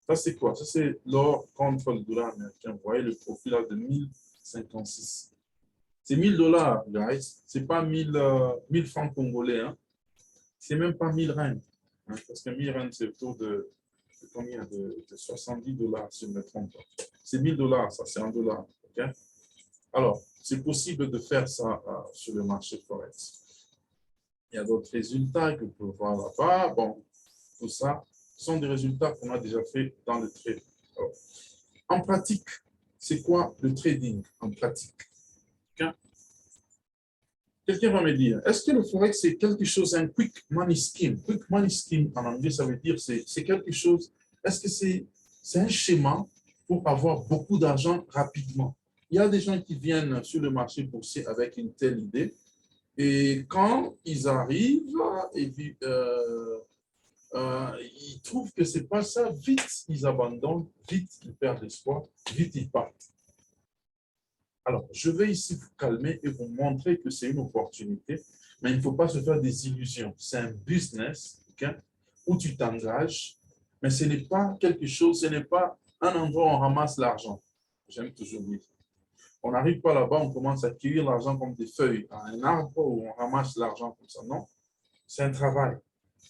Ça, c'est quoi? Ça, c'est l'or contre le dollar américain. Vous voyez le profil là de 1056. C'est 1000 $, guys. Ce n'est pas 1000 francs congolais. Hein? Ce n'est même pas 1000 rand. Hein? Parce que 1000 rand, c'est autour de combien? De 70 $, si je ne me trompe pas. C'est 1000 $, ça, c'est en dollars. Okay? Alors, c'est possible de faire ça sur le marché forex. Il y a d'autres résultats que vous pouvez voir là-bas. Bon, tout ça, ce sont des résultats qu'on a déjà fait dans le trade. Alors, en pratique, c'est quoi le trading en pratique? Okay? Quelqu'un va me dire, est-ce que le forex c'est quelque chose, un quick money scheme? Quick money scheme en anglais, ça veut dire c'est quelque chose, est-ce que c'est un schéma pour avoir beaucoup d'argent rapidement? Il y a des gens qui viennent sur le marché boursier avec une telle idée et quand ils arrivent, ils trouvent que ce n'est pas ça, vite ils abandonnent, vite ils perdent l'espoir, vite ils partent. Alors, je vais ici vous calmer et vous montrer que c'est une opportunité, mais il ne faut pas se faire des illusions. C'est un business okay, où tu t'engages, mais ce n'est pas quelque chose, ce n'est pas un endroit où on ramasse l'argent. J'aime toujours dire. On n'arrive pas là-bas, on commence à cueillir l'argent comme des feuilles à un arbre où on ramasse l'argent comme ça. Non, c'est un travail.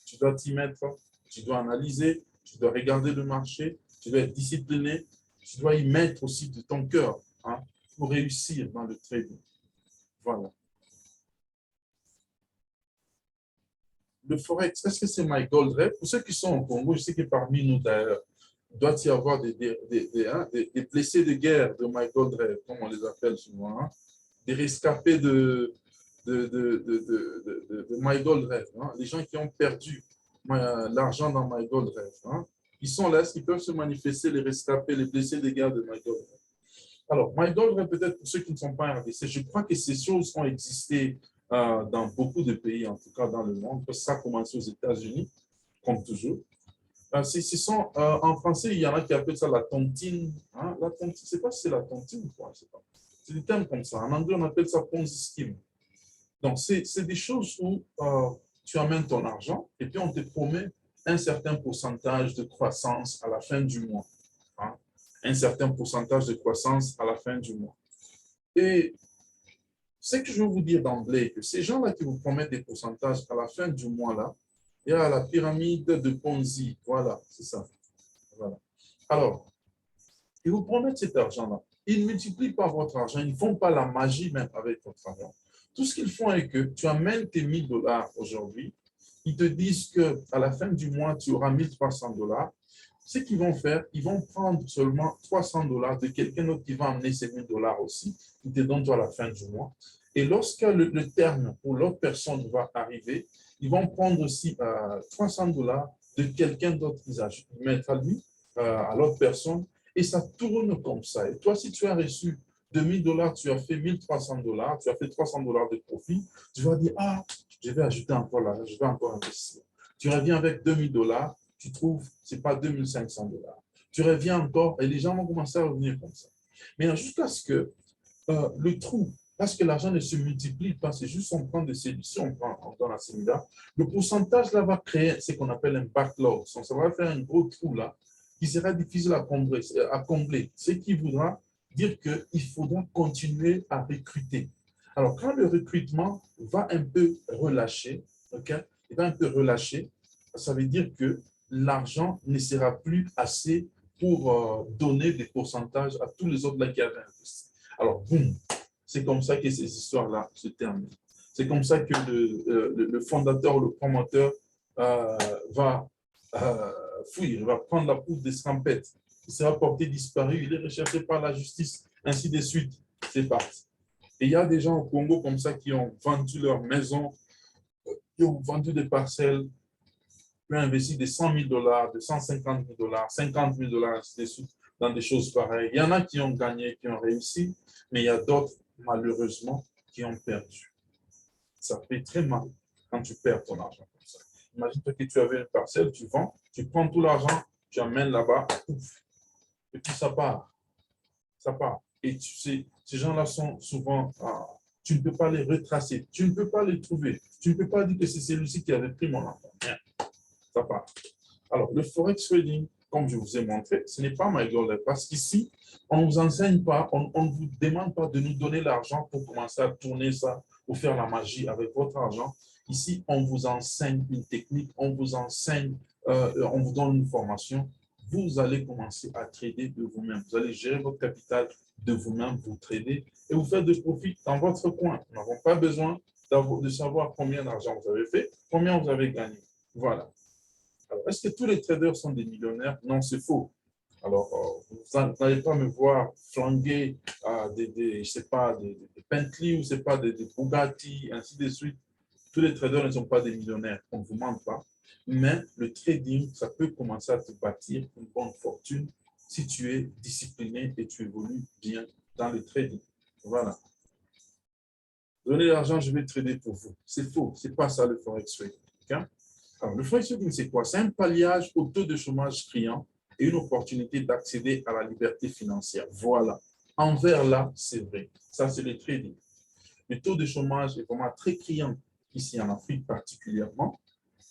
Tu dois t'y mettre, tu dois analyser, tu dois regarder le marché, tu dois être discipliné, tu dois y mettre aussi de ton cœur. Hein, pour réussir dans le trading. Voilà. Le forex, est-ce que c'est my gold rêve? Pour ceux qui sont au Congo, je sais que parmi nous d'ailleurs, il doit y avoir des blessés de guerre de my gold rêve, comme on les appelle souvent, hein? Des rescapés de my gold rêve, hein? Les gens qui ont perdu l'argent dans my gold rêve. Hein? Ils sont là, ils peuvent se manifester, les rescapés, les blessés de guerre de my gold rêve. Alors, my gold rêve, peut-être pour ceux qui ne sont pas RDC, je crois que ces choses ont existé dans beaucoup de pays, en tout cas dans le monde. Ça a commencé aux États-Unis, comme toujours. En français, il y en a qui appellent ça la tontine. Hein? La tontine, je ne sais pas si c'est la tontine, quoi. C'est des termes comme ça. En anglais, on appelle ça Ponzi scheme. Donc, c'est des choses où tu amènes ton argent et puis on te promet un certain pourcentage de croissance à la fin du mois. Hein? Un certain pourcentage de croissance à la fin du mois. Et ce que je veux vous dire d'emblée, que ces gens-là qui vous promettent des pourcentages à la fin du mois, là, il y a la pyramide de Ponzi. Voilà, c'est ça. Voilà. Alors, ils vous promettent cet argent-là. Ils ne multiplient pas votre argent, ils ne font pas la magie même avec votre argent. Tout ce qu'ils font est que tu amènes tes 1000 $ aujourd'hui, ils te disent qu'à la fin du mois, tu auras 1300 $. Ce qu'ils vont faire, ils vont prendre seulement 300 $ de quelqu'un d'autre qui va amener ces 1000 $ aussi, qui te donne toi à la fin du mois. Et lorsque le terme pour l'autre personne va arriver, ils vont prendre aussi 300 $ de quelqu'un d'autre qu'ils mettent à lui, à l'autre personne, et ça tourne comme ça. Et toi, si tu as reçu 2000 $, tu as fait 1300 $, tu as fait 300 $ de profit, tu vas dire, ah, je vais ajouter encore là, je vais encore investir. Tu reviens avec 2000 $, tu trouves, ce n'est pas 2500 $. Tu reviens encore et les gens vont commencer à revenir comme ça. Mais jusqu'à ce que le trou, parce que l'argent ne se multiplie pas, c'est juste on prend de celui-ci, si on prend dans la celui-là, le pourcentage là va créer ce qu'on appelle un backlog. Ça va faire un gros trou là qui sera difficile à combler. Ce qui voudra dire qu'il faudra continuer à recruter. Alors, quand le recrutement va un peu relâcher, okay, il va un peu relâcher, ça veut dire que l'argent ne sera plus assez pour donner des pourcentages à tous les autres là qui avaient investi. Alors, boum, c'est comme ça que ces histoires-là se terminent. C'est comme ça que le fondateur ou le promoteur va fuir, il va prendre la poudre d'escampette. il sera porté disparu, il est recherché par la justice, ainsi de suite. C'est parti. Et il y a des gens au Congo comme ça qui ont vendu leur maison, qui ont vendu des parcelles, qui ont investi des 100 000 $, de 150 000 $, 50 000 $, ainsi de suite, dans des choses pareilles. Il y en a qui ont gagné, qui ont réussi, mais il y a d'autres, malheureusement, qui ont perdu. Ça fait très mal quand tu perds ton argent comme ça. Imagine que tu avais une parcelle, tu vends, tu prends tout l'argent, tu amènes là-bas, et puis ça part. Ça part. Et tu sais, ces gens-là sont souvent, tu ne peux pas les retracer, tu ne peux pas les trouver, tu ne peux pas dire que c'est celui-ci qui avait pris mon argent. Ça part. Alors, le forex trading, comme je vous ai montré, ce n'est pas my goal, parce qu'ici, on ne vous enseigne pas, on ne vous demande pas de nous donner l'argent pour commencer à tourner ça ou faire la magie avec votre argent. Ici, on vous enseigne une technique, on vous enseigne, on vous donne une formation. Vous allez commencer à trader de vous-même. Vous allez gérer votre capital de vous-même, vous trader et vous faire des profits dans votre coin. Nous n'avons pas besoin de savoir combien d'argent vous avez fait, combien vous avez gagné. Voilà. Alors, est-ce que tous les traders sont des millionnaires? Non, c'est faux. Alors, vous n'allez pas me voir flanguer je sais pas, des Bentley ou c'est pas des Bugatti, ainsi de suite. Tous les traders ne sont pas des millionnaires, on ne vous ment pas. Mais le trading, ça peut commencer à te bâtir une bonne fortune si tu es discipliné et tu évolues bien dans le trading. Voilà. Donnez l'argent, je vais trader pour vous. C'est faux, ce n'est pas ça le forex trading. Okay? Alors, le forex trading, c'est quoi? C'est un palliage au taux de chômage criant et une opportunité d'accéder à la liberté financière. Voilà. Envers là, c'est vrai. Ça, c'est le trading. Le taux de chômage est vraiment très criant ici en Afrique particulièrement.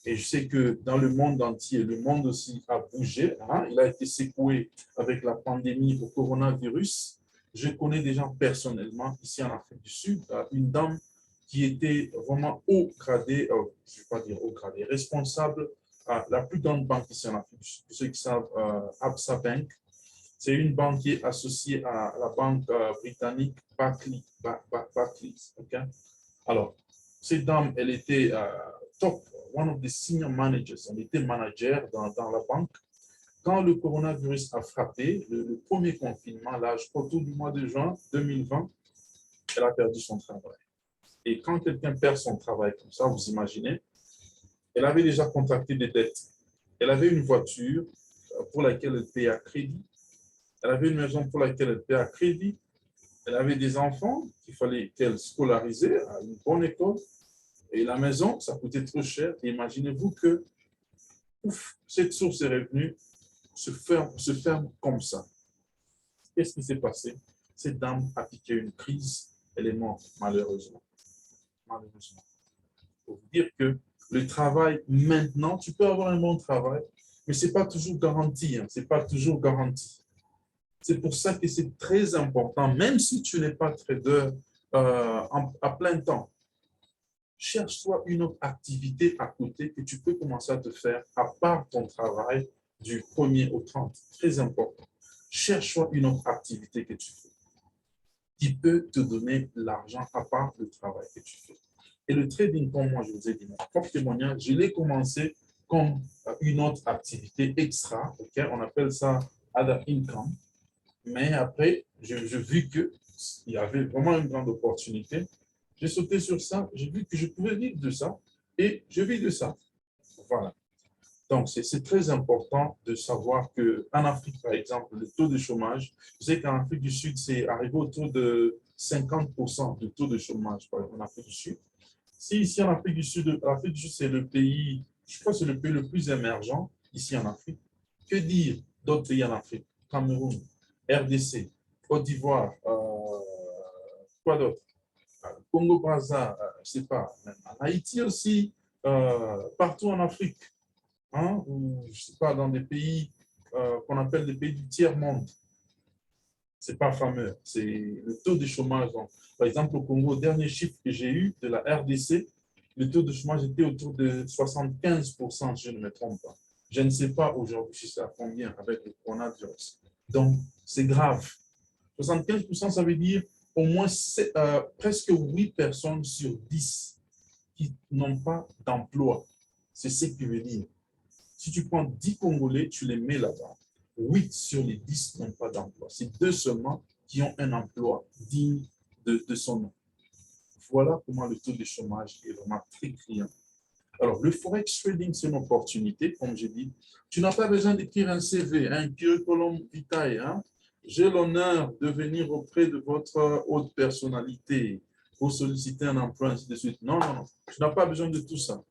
Et je sais que dans le monde entier, le monde aussi a bougé. Hein? Il a été secoué avec la pandémie au coronavirus. Je connais des gens personnellement ici en Afrique du Sud, une dame qui était vraiment haut gradé, je ne vais pas dire haut gradé, responsable à la plus grande banque ici en Afrique du Sud. Pour ceux qui savent, Absa Bank, c'est une banque qui est associée à la banque britannique Barclays. Okay? Alors, cette dame, elle était top, one of the senior managers, elle était manager dans la banque. Quand le coronavirus a frappé, le premier confinement, là, je crois autour du mois de juin 2020, elle a perdu son travail. Et quand quelqu'un perd son travail comme ça, vous imaginez, elle avait déjà contracté des dettes. Elle avait une voiture pour laquelle elle payait à crédit. Elle avait une maison pour laquelle elle payait à crédit. Elle avait des enfants qu'il fallait qu'elle scolarise à une bonne école. Et la maison, ça coûtait trop cher. Et imaginez-vous que cette source de revenus se ferme comme ça. Qu'est-ce qui s'est passé? Cette dame a piqué une crise. Elle est morte, malheureusement. Malheureusement. Pour vous dire que le travail, maintenant, tu peux avoir un bon travail, mais ce n'est pas toujours garanti. Hein. Ce n'est pas toujours garanti. C'est pour ça que c'est très important, même si tu n'es pas trader à plein temps, cherche-toi une autre activité à côté que tu peux commencer à te faire à part ton travail du 1er au 30. Très important. Cherche-toi une autre activité que tu fais qui peut te donner l'argent à part le travail que tu fais. Et le trading, comme moi, je vous ai dit, mon propre témoignage, je l'ai commencé comme une autre activité extra. Okay? On appelle ça other income. Mais après, j'ai vu qu'il y avait vraiment une grande opportunité. J'ai sauté sur ça, j'ai vu que je pouvais vivre de ça et je vis de ça. Voilà. Donc, c'est très important de savoir qu'en Afrique, par exemple, le taux de chômage, je sais qu'en Afrique du Sud, c'est arrivé autour de 50% de taux de chômage en Afrique du Sud. Si ici en Afrique du Sud, c'est le pays, je crois que c'est le pays le plus émergent ici en Afrique. Que dire d'autres pays en Afrique? Cameroun, RDC, Côte d'Ivoire, quoi d'autre? Congo-Brazza, je ne sais pas, même en Haïti aussi, partout en Afrique, hein, ou je ne sais pas, dans des pays qu'on appelle des pays du tiers-monde. Ce n'est pas fameux, c'est le taux de chômage. Donc, par exemple, au Congo, le dernier chiffre que j'ai eu de la RDC, le taux de chômage était autour de 75%, si je ne me trompe pas. Je ne sais pas aujourd'hui si c'est à combien avec le coronavirus. Donc, c'est grave. 75%, ça veut dire au moins presque 8 personnes sur 10 qui n'ont pas d'emploi. C'est ce qui veut dire. Si tu prends 10 Congolais, tu les mets là-bas. 8 sur les 10 n'ont pas d'emploi. C'est 2 seulement qui ont un emploi digne de son nom. Voilà comment le taux de chômage est vraiment très criant. Alors, le Forex Trading, c'est une opportunité, comme j'ai dit. Tu n'as pas besoin d'écrire un CV, un curriculum vitae. Hein? J'ai l'honneur de venir auprès de votre haute personnalité pour solliciter un emploi, ainsi de suite. Non, non, non. Tu n'as pas besoin de tout ça.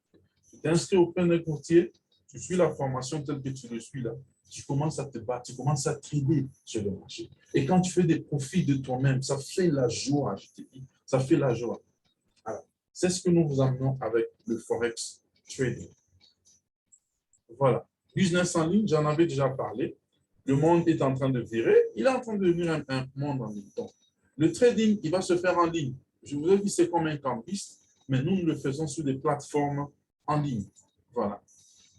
Tu t'inscris auprès d'un courtier, tu suis la formation telle que tu le suis là. Tu commences à te battre, tu commences à trader sur le marché. Et quand tu fais des profits de toi-même, ça fait la joie, je te dis. Ça fait la joie. Alors, c'est ce que nous vous amenons avec le Forex Trading. Voilà. Business en ligne, j'en avais déjà parlé. Le monde est en train de virer. Il est en train de devenir un monde en ligne. Donc, le trading, il va se faire en ligne. Je vous ai dit, c'est comme un campus, mais nous le faisons sur des plateformes en ligne. Voilà.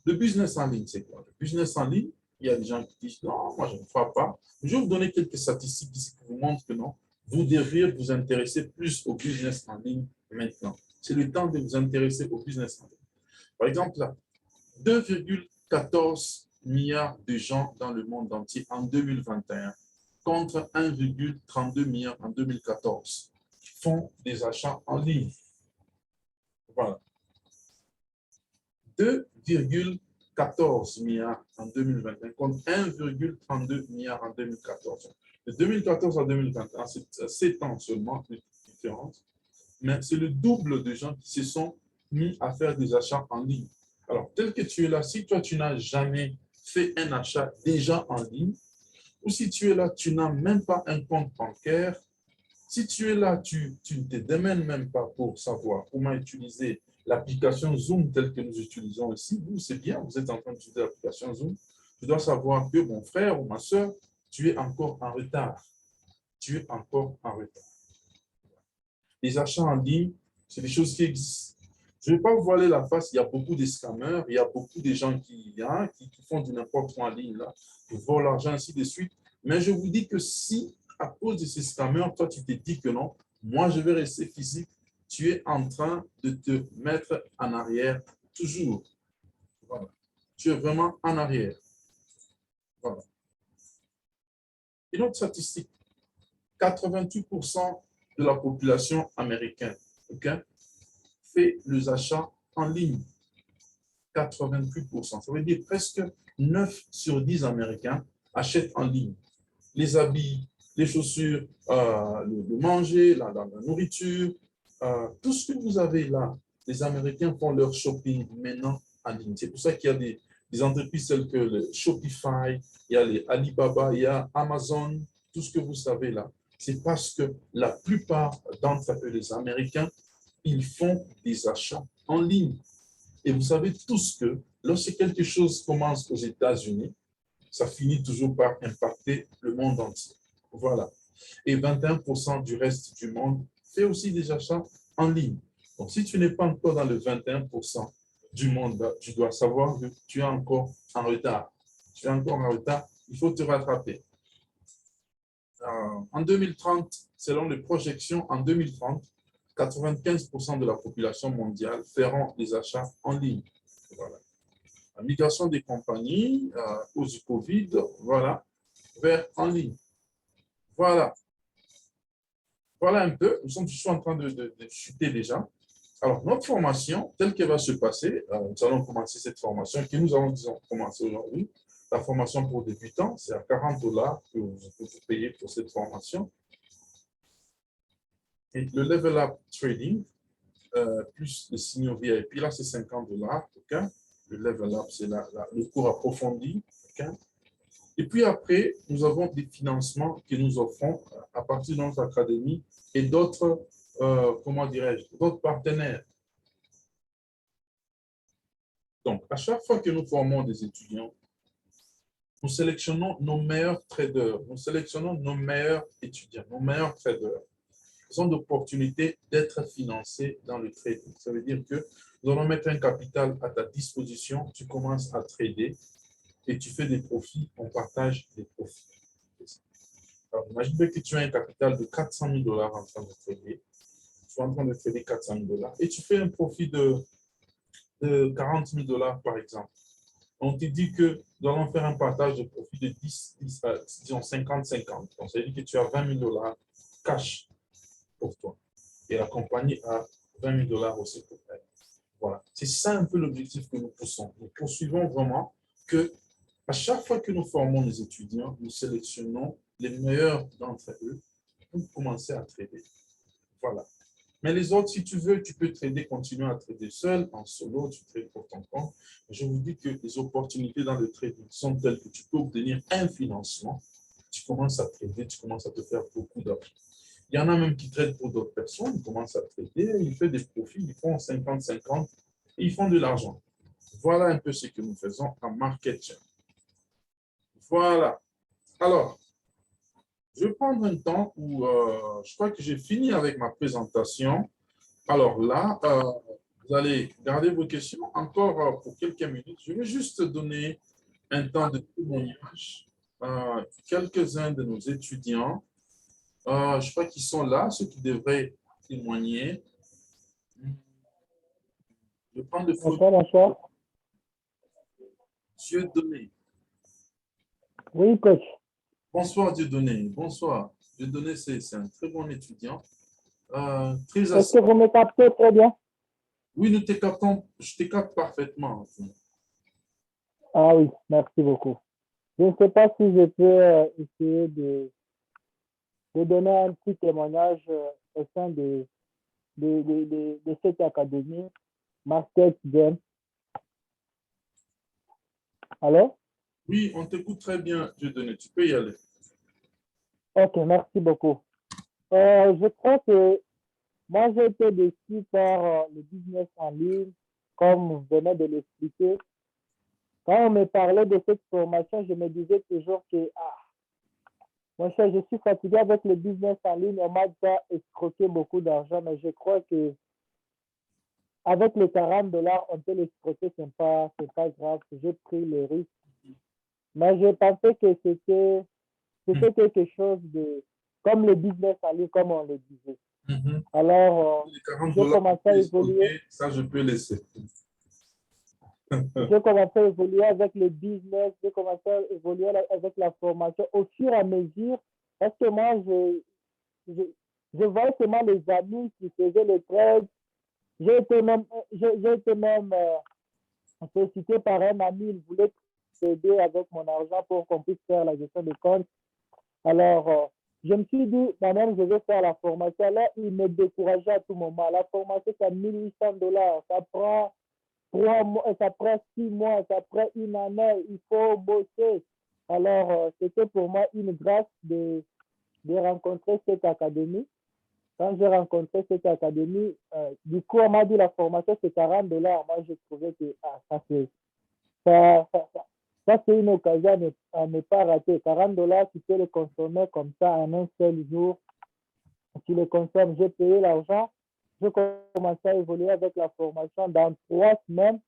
Le business en ligne, c'est quoi? Le business en ligne, il y a des gens qui disent non, moi je ne crois pas. Je vais vous donner quelques statistiques ici qui vous montrent que non. Vous devriez vous intéresser plus au business en ligne maintenant. C'est le temps de vous intéresser au business en ligne. Par exemple, là, 2,14 milliards de gens dans le monde entier en 2021 contre 1,32 milliard en 2014 font des achats en ligne. Voilà. 2,14 milliards en 2021 contre 1,32 milliard en 2014. De 2014 à 2021, c'est 7 ans seulement de différence, mais c'est le double de gens qui se sont mis à faire des achats en ligne. Alors, tel que tu es là, si toi, tu n'as jamais fait un achat déjà en ligne, ou si tu es là, tu n'as même pas un compte bancaire, si tu es là, tu ne te démènes même pas pour savoir comment utiliser l'application Zoom telle que nous utilisons ici. Vous, c'est bien, vous êtes en train d'utiliser l'application Zoom. Tu dois savoir que mon frère ou ma soeur, tu es encore en retard. Tu es encore en retard. Les achats en ligne, c'est des choses qui existent. Je ne vais pas vous voiler la face, il y a beaucoup de scammers, il y a beaucoup de gens qui font du n'importe quoi en ligne, là, qui volent l'argent, ainsi de suite. Mais je vous dis que si, à cause de ces scammers, toi, tu te dis que non, moi, je vais rester physique, tu es en train de te mettre en arrière toujours. Voilà. Tu es vraiment en arrière. Voilà. Une autre statistique, 88% de la population américaine, okay, fait les achats en ligne. 88%. Ça veut dire presque 9 sur 10 Américains achètent en ligne. Les habits, les chaussures, le manger, la nourriture, tout ce que vous avez là, les Américains font leur shopping maintenant en ligne. C'est pour ça qu'il y a des entreprises telles que le Shopify, il y a les Alibaba, il y a Amazon, tout ce que vous savez là. C'est parce que la plupart d'entre eux, les Américains, ils font des achats en ligne. Et vous savez tous que lorsque quelque chose commence aux États-Unis, ça finit toujours par impacter le monde entier. Voilà. Et 21% du reste du monde fait aussi des achats en ligne. Donc, si tu n'es pas encore dans le 21% du monde, tu dois savoir que tu es encore en retard. Tu es encore en retard, il faut te rattraper. En 2030, selon les projections, en 2030, 95% de la population mondiale feront des achats en ligne. Voilà. La migration des compagnies à cause du Covid, voilà, vers en ligne. Voilà. Voilà un peu. Nous sommes toujours en train de chuter déjà. Alors, notre formation, telle qu'elle va se passer, nous allons commencer cette formation que nous allons, disons, commencer aujourd'hui. La formation pour débutants, c'est à 40 $ que vous payez pour cette formation. Et le Level Up Trading, plus les signaux VIP, là, c'est 50 $. Okay? Le Level Up, c'est le cours approfondi. Okay? Et puis après, nous avons des financements que nous offrons à partir de notre académie et d'autres, comment dirais-je, d'autres partenaires. Donc, à chaque fois que nous formons des étudiants, nous sélectionnons nos meilleurs traders, nous sélectionnons nos meilleurs étudiants, nos meilleurs traders. Ils ont l'opportunité d'être financés dans le trading. Ça veut dire que nous allons mettre un capital à ta disposition, tu commences à trader et tu fais des profits, on partage des profits. Alors, imagine que tu as un capital de 400 000 $ en train de trader. Tu es en train de trader 400 000 $ et tu fais un profit de 40 000 $ par exemple. On te dit que nous allons faire un partage de profit de 10 disons 50-50. Donc, ça veut dire que tu as 20 000 $ cash pour toi. Et la compagnie a 20 000 $ aussi pour elle. Voilà. C'est ça un peu l'objectif que nous poussons. Nous poursuivons vraiment que à chaque fois que nous formons les étudiants, nous sélectionnons les meilleurs d'entre eux pour commencer à trader. Voilà. Mais les autres, si tu veux, tu peux trader, continuer à trader seul, en solo, tu trades pour ton compte. Je vous dis que les opportunités dans le trading sont telles que tu peux obtenir un financement, tu commences à trader, tu commences à te faire beaucoup d'argent. Il y en a même qui tradent pour d'autres personnes, ils commencent à trader, ils font des profits, ils font 50-50 et ils font de l'argent. Voilà un peu ce que nous faisons en marketing. Voilà. Alors, je vais prendre un temps où je crois que j'ai fini avec ma présentation. Alors là, vous allez garder vos questions encore pour quelques minutes. Je vais juste donner un temps de témoignage à quelques-uns de nos étudiants. Je crois qu'ils sont là, ceux qui devraient témoigner. Je prends le photo. Bonsoir, bonsoir. Dieudonné. Oui, coach. Bonsoir, Dieudonné. Bonsoir. Dieudonné, c'est un très bon étudiant. Très Est-ce que vous me captez très bien? Oui, nous te captons, je te capte parfaitement. Ah oui, merci beaucoup. Je ne sais pas si je peux essayer de donner un petit témoignage au sein de cette académie, Market Game. Allô? Oui, on t'écoute très bien, Dieudonné. Tu peux y aller. Ok, merci beaucoup. Je crois que moi, j'ai été déçu par le business en ligne, comme vous venez de l'expliquer. Quand on me parlait de cette formation, je me disais toujours que, mon cher, je suis fatigué avec le business en ligne. On m'a déjà escroqué beaucoup d'argent, mais je crois que avec les 40 $, on peut l'escroquer, c'est pas grave. J'ai pris le risque. Mais je pensais que c'était quelque chose de, comme le business en ligne, comme on le disait. Alors, Les 40 j'ai $, commencé à évoluer. ça, je peux laisser. J'ai commencé à évoluer avec le business, j'ai commencé à évoluer avec la formation au fur et à mesure. Parce que moi, je voyais seulement les amis qui faisaient le trade. J'ai été même sollicité par un ami, il voulait aider avec mon argent pour qu'on puisse faire la gestion de compte. Alors, je me suis dit, moi-même, je vais faire la formation. Là, il me décourageait à tout moment. La formation, c'est 1800 $. Ça prend 3 mois, ça prend 6 mois, ça prend une année. Il faut bosser. Alors, c'était pour moi une grâce de rencontrer cette académie. Quand j'ai rencontré cette académie, du coup, on m'a dit la formation, c'est 40 $. Moi, j'ai trouvé que ça, c'est une occasion à ne pas rater. 40 $, tu peux le consommer comme ça en un seul jour. Tu le consommes. J'ai payé l'argent. J'ai commencé à évoluer avec la formation. Dans 3 semaines,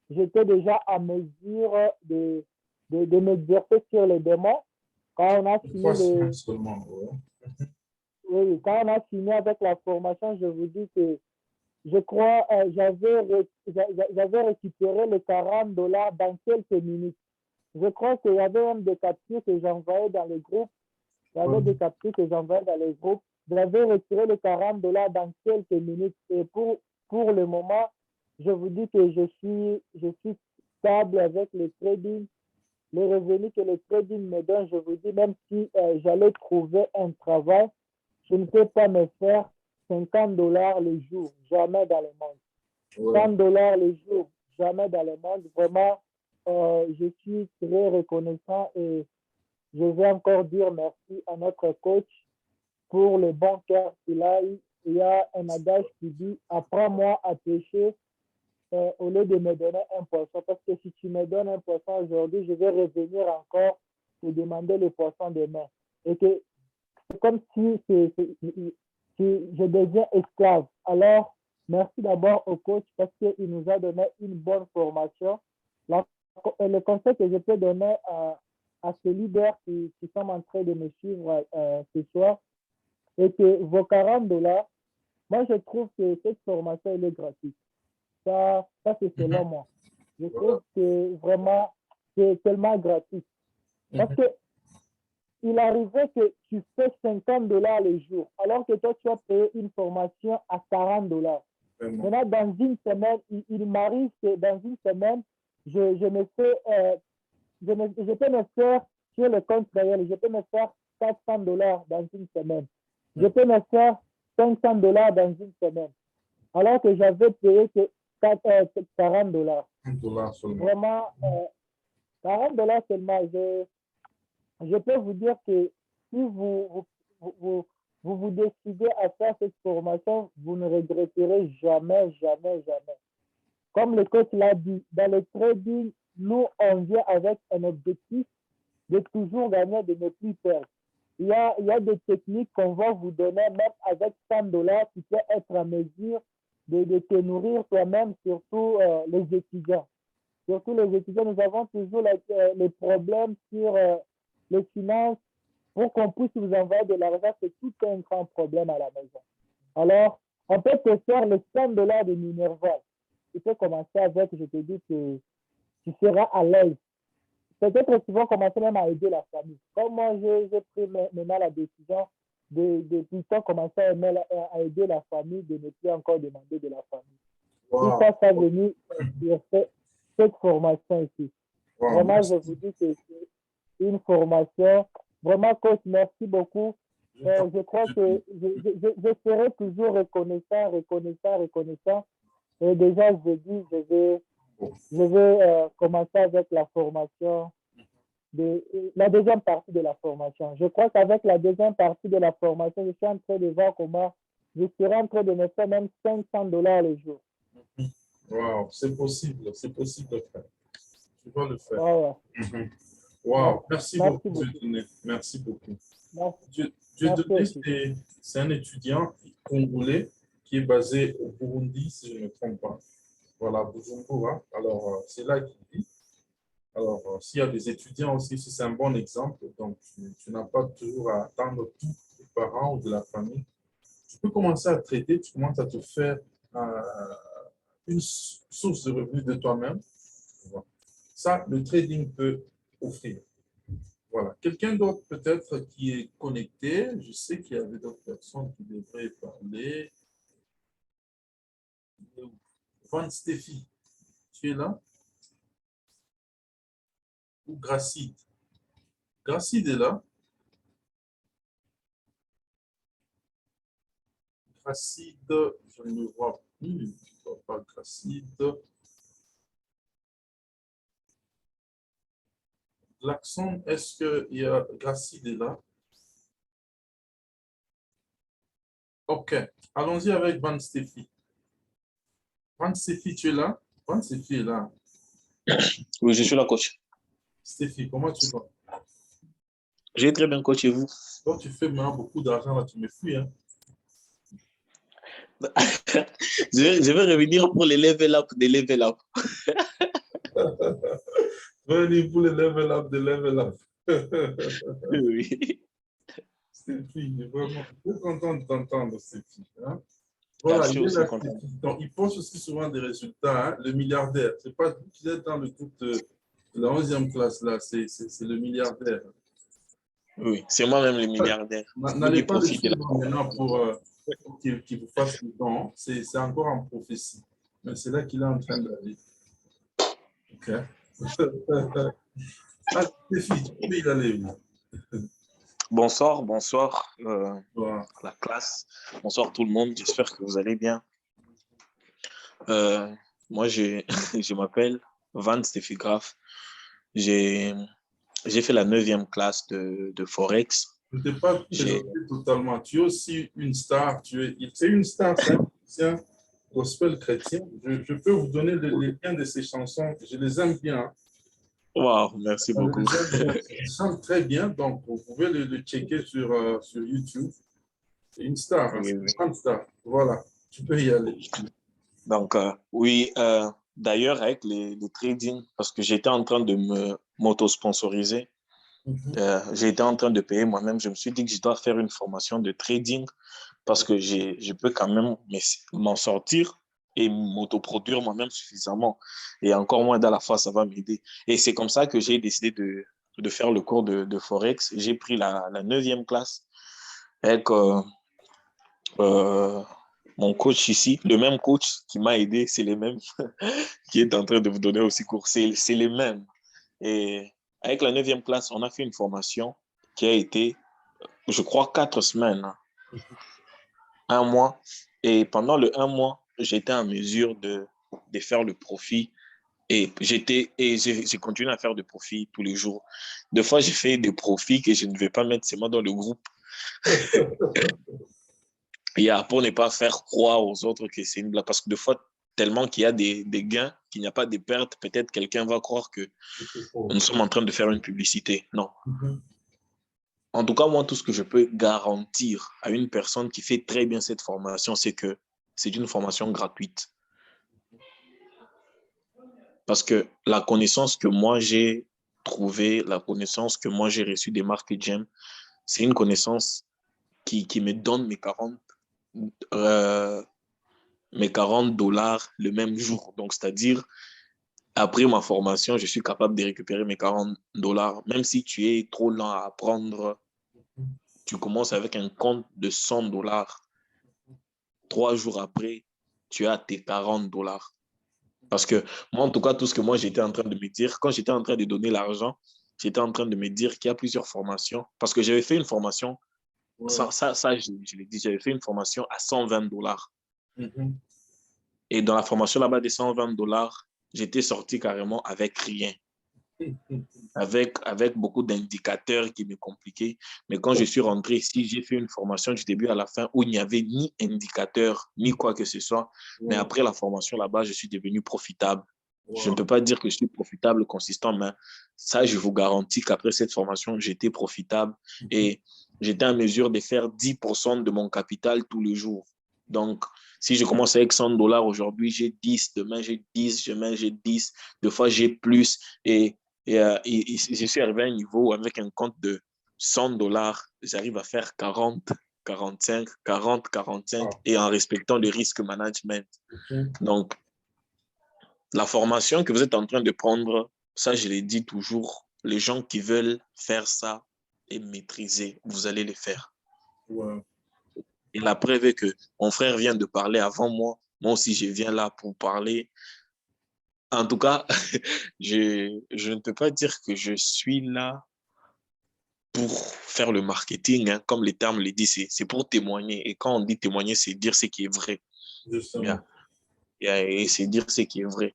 j'étais déjà à mesure de m'exercer sur les démons. Quand on a fini oui, quand on a fini avec la formation, je vous dis que je crois j'avais récupéré les 40 $ dans quelques minutes. Je crois qu'il y avait même des captures que j'envoyais dans les groupes. Il y avait des captures que j'envoyais dans les groupes. J'avais retiré les 40 $ dans quelques minutes. Et pour le moment, je vous dis que je suis stable avec le trading. Les revenus que le trading me donne, je vous dis, même si j'allais trouver un travail, je ne peux pas me faire 50 $ le jour, jamais dans le monde. 100 $ le jour, jamais dans le monde. Vraiment, je suis très reconnaissant et je vais encore dire merci à notre coach pour le bon cœur qu'il a eu. Il y a un adage qui dit, apprends-moi à pêcher au lieu de me donner 1%. Parce que si tu me donnes 1% aujourd'hui, je vais revenir encore te demander le poisson demain. Et que c'est comme si je deviens esclave. Alors, merci d'abord au coach parce qu'il nous a donné une bonne formation. Le conseil que je peux donner à ces leaders qui sont en train de me suivre ce soir est que vos 40 $, moi je trouve que cette formation elle est gratuite. Ça c'est selon moi. Je trouve que vraiment c'est tellement gratuit. Parce que il arrivait que tu fais 50 dollars le jour, alors que toi, tu as payé une formation à 40 dollars. Vraiment. Maintenant, dans une semaine, il m'arrive que dans une semaine, je me fais, je peux me faire sur le compte réel, je peux me faire 400 dollars dans une semaine. Je peux me faire 500 dollars dans une semaine, alors que j'avais payé que 40 dollars. $1 seulement. Vraiment, 40 dollars seulement. Je peux vous dire que si vous décidez à faire cette formation, vous ne regretterez jamais, jamais, jamais. Comme le coach l'a dit, dans le trading, nous, on vient avec un objectif de toujours gagner, de ne plus perdre. Il y a des techniques qu'on va vous donner, même avec 100 dollars, tu peux être en mesure de te nourrir toi-même, surtout les étudiants. Surtout les étudiants, nous avons toujours les problèmes sur les finances. Pour qu'on puisse vous envoyer de l'argent, c'est tout un grand problème à la maison. Alors, on peut te faire les 100 dollars de Minerval. Tu peux commencer avec, je te dis que tu seras à l'aise. Peut-être que tu vas commencer même à aider la famille. Comme moi, j'ai pris maintenant la décision de plutôt commencer à aider la famille, de ne plus encore demander de la famille. Wow. Tout ça, ça venu sur cette formation ici. Wow. Vraiment, Merci. je vous dis que c'est une formation. Vraiment, coach, merci beaucoup. Je crois que je serai toujours reconnaissant. Et déjà, je dis, je vais commencer avec la formation, la deuxième partie de la formation. Je crois qu'avec la deuxième partie de la formation, je suis en train de voir comment je serai en train de me faire même 500 dollars le jour. Wow, c'est possible de faire. Tu vas le faire. Voilà. Wow, merci beaucoup, beaucoup. Dieudonné. Merci beaucoup. Merci. Dieudonné, c'est un étudiant congolais qui est basé au Burundi, si je ne me trompe pas. Voilà, Bujumbura. Alors, c'est là qu'il vit. Alors, s'il y a des étudiants aussi, c'est un bon exemple. Donc, tu n'as pas toujours à attendre tous les parents ou de la famille. Tu peux commencer à traiter, tu commences à te faire une source de revenus de toi-même. Ça, le trading peut offrir. Voilà. Quelqu'un d'autre peut-être qui est connecté. Je sais qu'il y avait d'autres personnes qui devraient parler. Van Stéphie, tu es là? Ou Gracide? Gracide est là? Gracide, je ne le vois plus. Je ne vois pas Gracide. L'accent, est-ce qu'il y a Gracide est là? Ok, allons-y avec Van Stéphie. Van Stéphie, tu es là? Van Stéphie est là. Oui, je suis là, coach. Stéphie, comment tu vas? J'ai très bien, coach, et vous? Toi, tu fais maintenant beaucoup d'argent, là, tu me fuis, hein? Je vais revenir pour les level up des level up. Venez pour les level up, de level up. Oui. Stéphie, vraiment, je suis content de t'entendre, Stéphie. Hein? Ah, Voilà, je suis il est aussi là, content. Stéphie. Donc, il poste aussi souvent des résultats. Hein? Le milliardaire, c'est pas qui est dans le groupe de la 11e classe, là, c'est le milliardaire. Oui, c'est moi-même le milliardaire. N'allez Qui pas le profite de la suivre maintenant pour qu'il vous fasse le don. C'est encore en prophétie. Mais c'est là qu'il est en train d'aller. OK. Ah, Stéphie, tu peux y aller. Bonsoir, Voilà. la classe. Bonsoir tout le monde. J'espère que vous allez bien. Moi, je m'appelle Van Stéphie Graff. J'ai fait la 9e classe de Forex. Je ne t'ai pas présenté totalement. Tu es aussi une star. Tu es une star, c'est un musicien gospel chrétien. Je peux vous donner les liens de ses chansons. Je les aime bien. Wow, merci beaucoup. Il chante très bien, donc vous pouvez le checker sur YouTube. C'est une star, hein, Oui, c'est oui. une grande star. Voilà, tu peux y aller. Donc, oui, d'ailleurs, avec les trading, parce que j'étais en train de m'auto-sponsoriser, j'étais en train de payer moi-même. Je me suis dit que je dois faire une formation de trading parce que je peux quand même m'en sortir et m'autoproduire moi-même suffisamment. Et encore moins dans la fois, ça va m'aider. Et c'est comme ça que j'ai décidé de faire le cours de Forex. J'ai pris la 9e classe avec mon coach ici, le même coach qui m'a aidé, c'est le même qui est en train de vous donner aussi cours. C'est les mêmes. Et avec la 9e classe, on a fait une formation qui a été, je crois, 4 semaines, hein, 1 mois. Et pendant le 1 mois, j'étais en mesure de faire le profit. Et j'ai continué à faire des profits tous les jours. Des fois, j'ai fait des profits que je ne vais pas mettre seulement dans le groupe. Et pour ne pas faire croire aux autres que c'est une blague. Parce que des fois, tellement qu'il y a des gains, qu'il n'y a pas de pertes, peut-être quelqu'un va croire que nous sommes en train de faire une publicité. Non. En tout cas, moi, tout ce que je peux garantir à une personne qui fait très bien cette formation, c'est que c'est une formation gratuite. Parce que la connaissance que moi j'ai trouvée, la connaissance que moi j'ai reçue des marques GEM, c'est une connaissance qui me donne mes 40 dollars le même jour. Donc, c'est-à-dire, après ma formation, je suis capable de récupérer mes 40 dollars. Même si tu es trop lent à apprendre, tu commences avec un compte de 100 dollars. 3 jours après, tu as tes 40 dollars. Parce que moi, en tout cas, tout ce que moi, j'étais en train de me dire, quand j'étais en train de donner l'argent, j'étais en train de me dire qu'il y a plusieurs formations. Parce que j'avais fait une formation, je l'ai dit, j'avais fait une formation à 120 dollars. Et dans la formation là-bas des 120 dollars, j'étais sorti carrément avec rien. Avec beaucoup d'indicateurs qui me compliquaient. Mais quand je suis rentré ici, j'ai fait une formation du début à la fin où il n'y avait ni indicateur, ni quoi que ce soit. Mais après la formation là-bas, je suis devenu profitable. Je ne peux pas dire que je suis profitable consistant, mais ça, je vous garantis qu'après cette formation, j'étais profitable et j'étais en mesure de faire 10% de mon capital tous les jours. Donc, si je commence avec 100 dollars aujourd'hui, j'ai 10, demain j'ai 10, demain j'ai 10, deux fois j'ai plus. Et je suis arrivé à un niveau où avec un compte de 100 dollars, j'arrive à faire 40, 45, 40, 45 et en respectant le risque management. Donc, la formation que vous êtes en train de prendre, ça, je l'ai dit toujours, les gens qui veulent faire ça et maîtriser, vous allez les faire. Et la preuve est que mon frère vient de parler avant moi. Moi aussi, je viens là pour parler. En tout cas, je ne peux pas dire que je suis là pour faire le marketing, hein, comme les termes le disent, c'est pour témoigner. Et quand on dit témoigner, c'est dire ce qui est vrai. Justement. Et c'est dire ce qui est vrai.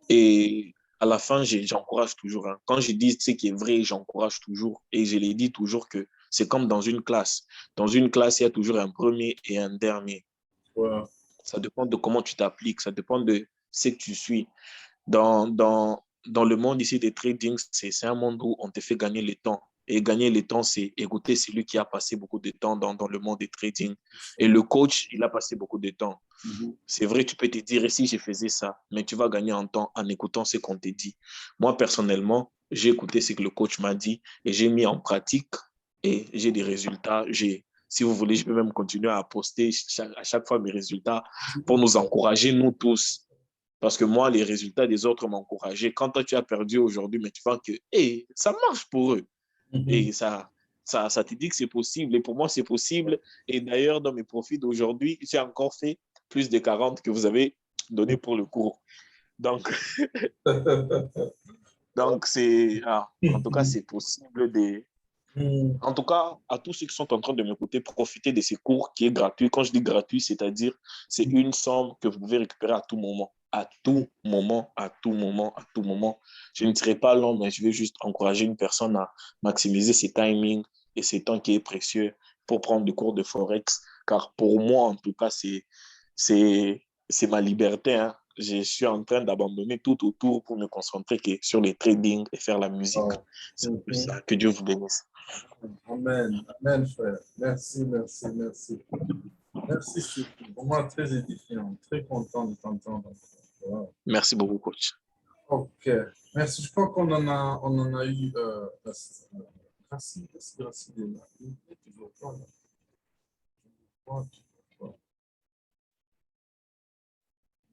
Et à la fin, j'encourage toujours. Hein. Quand je dis ce qui est vrai, j'encourage toujours. Et je l'ai dit toujours que c'est comme dans une classe. Dans une classe, il y a toujours un premier et un dernier. Ça dépend de comment tu t'appliques, ça dépend de ce que tu suis. Dans le monde ici des trading, c'est un monde où on te fait gagner le temps. Et gagner le temps, c'est écouter celui qui a passé beaucoup de temps dans le monde des trading. Et le coach, il a passé beaucoup de temps. C'est vrai, tu peux te dire, et si je faisais ça, mais tu vas gagner en temps en écoutant ce qu'on te dit. Moi, personnellement, j'ai écouté ce que le coach m'a dit et j'ai mis en pratique et j'ai des résultats. Si vous voulez, je peux même continuer à poster à chaque fois mes résultats pour nous encourager, nous tous. Parce que moi, les résultats des autres m'ont encouragé. Quand toi, tu as perdu aujourd'hui, mais tu vois que hey, ça marche pour eux. Et ça te dit que c'est possible. Et pour moi, c'est possible. Et d'ailleurs, dans mes profits d'aujourd'hui, j'ai encore fait plus de 40 que vous avez donné pour le cours. Donc, en tout cas, c'est possible de... En tout cas, à tous ceux qui sont en train de m'écouter, profitez de ces cours qui est gratuit. Quand je dis gratuit, c'est-à-dire c'est une somme que vous pouvez récupérer à tout moment. À tout moment, à tout moment, à tout moment. Je ne serai pas long, mais je vais juste encourager une personne à maximiser ses timings et ses temps qui est précieux pour prendre des cours de Forex. Car pour moi, en tout cas, c'est ma liberté. Hein. Je suis en train d'abandonner tout autour pour me concentrer sur les trading et faire la musique. C'est un peu ça. Que Dieu vous bénisse. Amen. Amen, frère. Merci, merci, merci. Merci, c'est vraiment très édifiant. Très content de t'entendre. Wow. Merci beaucoup, coach. OK. Merci. Je crois on en a eu. Gracie est là. Il n'est toujours pas là.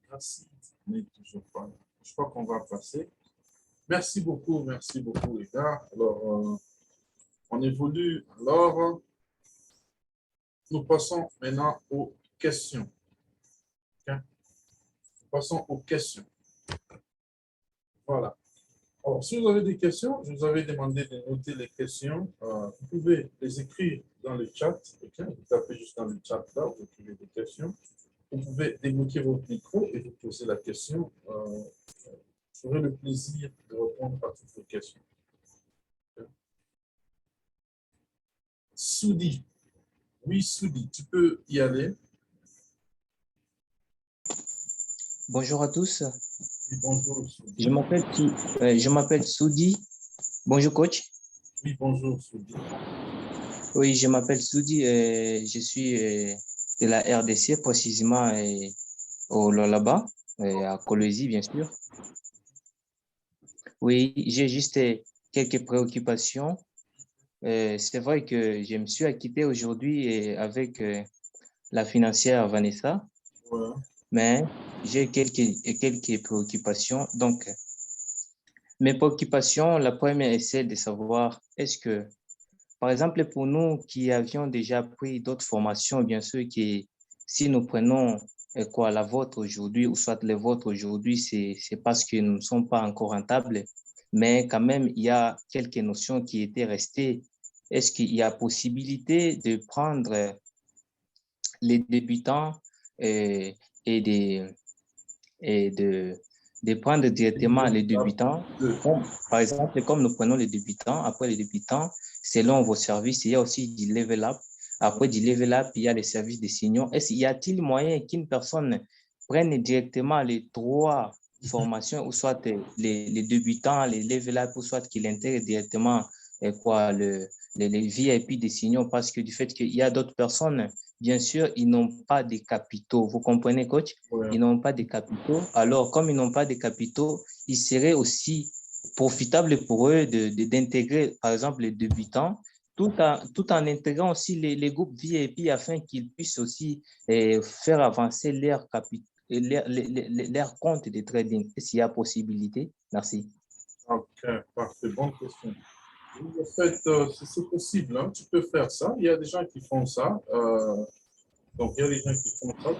Gracie n'est toujours pas là. Je crois qu'on va passer. Merci beaucoup, les gars. Alors, on évolue. Alors, nous passons maintenant aux questions. Ok? Nous passons aux questions. Voilà. Alors, si vous avez des questions, je vous avais demandé de noter les questions. Vous pouvez les écrire dans le chat. Okay? Vous tapez juste dans le chat là, vous écrivez des questions. Vous pouvez débloquer votre micro et vous poser la question. J'aurai le plaisir de répondre à toutes vos questions. Okay? Soudi. Oui, Soudi, tu peux y aller. Bonjour à tous. Oui, bonjour, Soudi. Je m'appelle Soudi. Bonjour, coach. Oui, bonjour, Soudi. Oui, je m'appelle Soudi. Je suis de la RDC, précisément là-bas, à Colosie, bien sûr. Oui, j'ai juste quelques préoccupations. C'est vrai que je me suis acquitté aujourd'hui avec la financière Vanessa, Ouais. mais j'ai quelques préoccupations. Donc, mes préoccupations, la première, c'est de savoir, est-ce que, par exemple, pour nous qui avions déjà pris d'autres formations, bien sûr, que si nous prenons la vôtre aujourd'hui, ou soit les vôtres aujourd'hui, c'est parce que nous ne sommes pas encore rentables, mais quand même, il y a quelques notions qui étaient restées. Est-ce qu'il y a possibilité de prendre les débutants et, et de, et de prendre directement les débutants. Par exemple, comme nous prenons les débutants, après les débutants, selon vos services, il y a aussi du level up. Après du level up, il y a les services de seniors. Y a-t-il moyen qu'une personne prenne directement les trois formations, ou soit les débutants, les level up, ou soit qu'il intègre directement les VIP des seniors, parce que du fait qu'il y a d'autres personnes, bien sûr, ils n'ont pas de capitaux. Vous comprenez, coach? Ouais. Ils n'ont pas de capitaux. Alors, comme ils n'ont pas de capitaux, il serait aussi profitable pour eux d'intégrer, par exemple, les débutants, tout en intégrant aussi les groupes VIP afin qu'ils puissent aussi faire avancer leur compte de trading. Est-ce qu'il y a possibilité? Merci. Ok, parfait. Bonne question. En fait, c'est possible, hein. Tu peux faire ça. Il y a des gens qui font ça. Donc, il y a des gens qui font ça.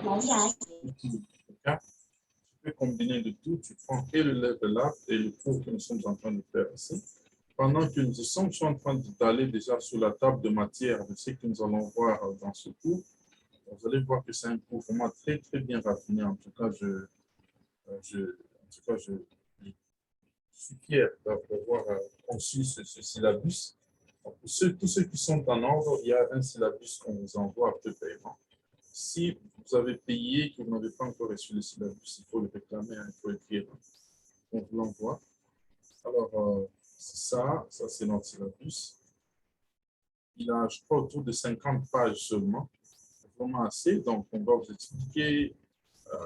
Okay? Tu peux combiner de tout. Tu prends et le level up et le cours que nous sommes en train de faire ici. Pendant que nous sommes en train d'aller déjà sur la table de matière de ce que nous allons voir dans ce cours, vous allez voir que c'est un cours vraiment très, très bien raffiné. En tout cas, je suis fier d'avoir conçu ce syllabus. Donc, pour tous ceux qui sont en ordre, il y a un syllabus qu'on vous envoie après paiement. Si vous avez payé et que vous n'avez pas encore reçu le syllabus, il faut le réclamer, il faut écrire. On vous l'envoie. Alors, ça c'est notre syllabus. Il a, je crois, autour de 50 pages seulement. Vraiment assez. Donc, on va vous expliquer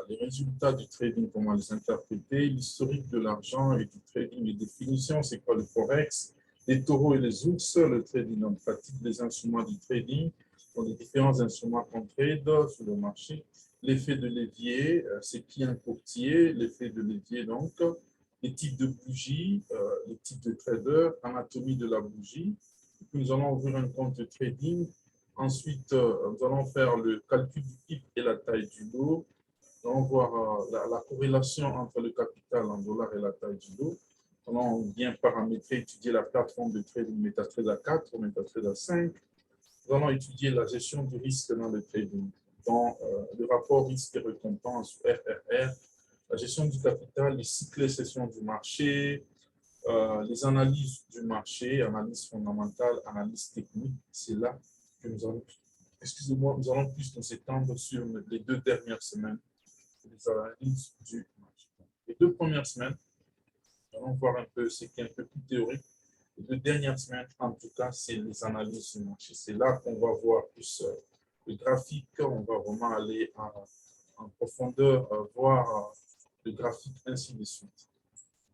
les résultats du trading, comment les interpréter, l'historique de l'argent et du trading, les définitions, c'est quoi le forex, les taureaux et les ours, le trading en pratique, les instruments du trading, donc les différents instruments qu'on trade sur le marché, l'effet de levier, c'est qui un courtier, l'effet de levier donc, les types de bougies, les types de traders, anatomie de la bougie. Et puis nous allons ouvrir un compte de trading. Ensuite, nous allons faire le calcul du PIB et la taille du lot. Nous allons voir la corrélation entre le capital en dollars et la taille du lot. Nous allons bien paramétrer, étudier la plateforme de trading MetaTrader 4 ou MetaTrader 5. Nous allons étudier la gestion du risque dans le trading, dans le rapport risque et récompense RRR, la gestion du capital, les cycles et sessions du marché, les analyses du marché, analyse fondamentale, analyse technique. C'est là que nous allons, nous allons plus nous étendre sur les 2 dernières semaines, les analyses du marché. Les 2 premières semaines, nous allons voir un peu ce qui est un peu plus théorique. Les 2 dernières semaines, en tout cas, c'est les analyses du marché. C'est là qu'on va voir plus le graphique, on va vraiment aller en profondeur, voir le graphique, ainsi de suite.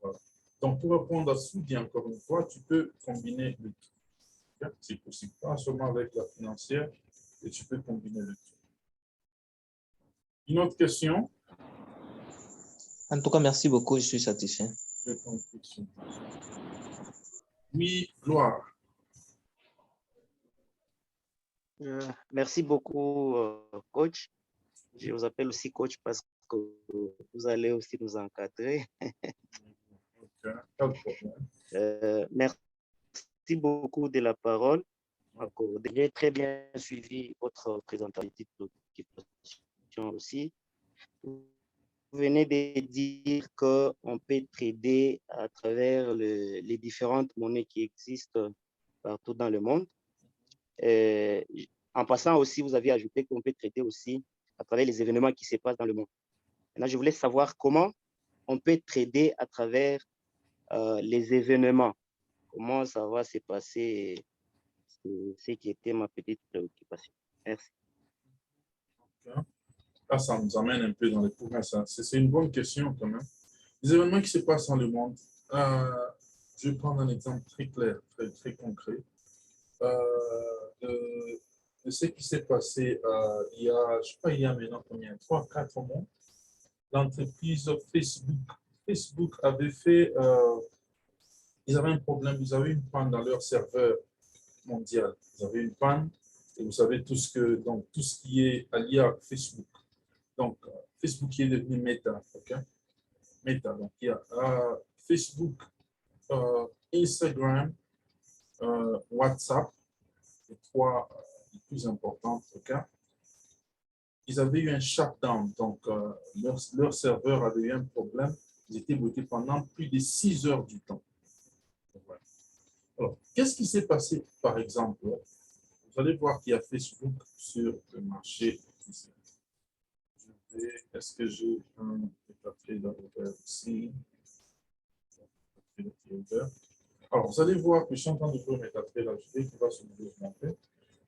Voilà. Donc, pour répondre à Soudi, encore une fois, tu peux combiner le tout. C'est possible, pas seulement avec la financière, et tu peux combiner le tout. Une autre question? En tout cas, merci beaucoup, je suis satisfait. Je compris. Oui, Gloire. Merci beaucoup, coach. Je vous appelle aussi coach parce que vous allez aussi nous encadrer. Ok, pas de problème. Merci beaucoup de la parole. J'ai très bien suivi votre présentation aussi. Vous venez de dire qu'on peut trader à travers les différentes monnaies qui existent partout dans le monde. En passant aussi, vous avez ajouté qu'on peut trader aussi à travers les événements qui se passent dans le monde. Maintenant, je voulais savoir comment on peut trader à travers les événements. Comment ça va se passer, ce qui était ma petite préoccupation. Merci. Okay. Là, ça nous amène un peu dans les promesses. C'est une bonne question quand même. Les événements qui se passent dans le monde, je vais prendre un exemple très clair, très concret. De ce qui s'est passé il y a, je sais pas, il y a maintenant combien, 3-4 mois, l'entreprise Facebook avait fait, ils avaient un problème, ils avaient une panne dans leur serveur mondial. Ils avaient une panne et vous savez tout ce qui est lié à Facebook. Donc, Facebook qui est devenu Meta, ok? Meta, donc il y a Facebook, Instagram, WhatsApp, les trois les plus importantes, ok? Ils avaient eu un shutdown, donc leur serveur avait eu un problème. Ils étaient bloqués pendant plus de 6 heures du temps. Voilà. Alors, qu'est-ce qui s'est passé, par exemple? Vous allez voir qu'il y a Facebook sur le marché. Est-ce que j'ai un métatrader ouvert ici? Alors, vous allez voir que je suis en train de jouer MetaTrader, je vais qui va se montrer.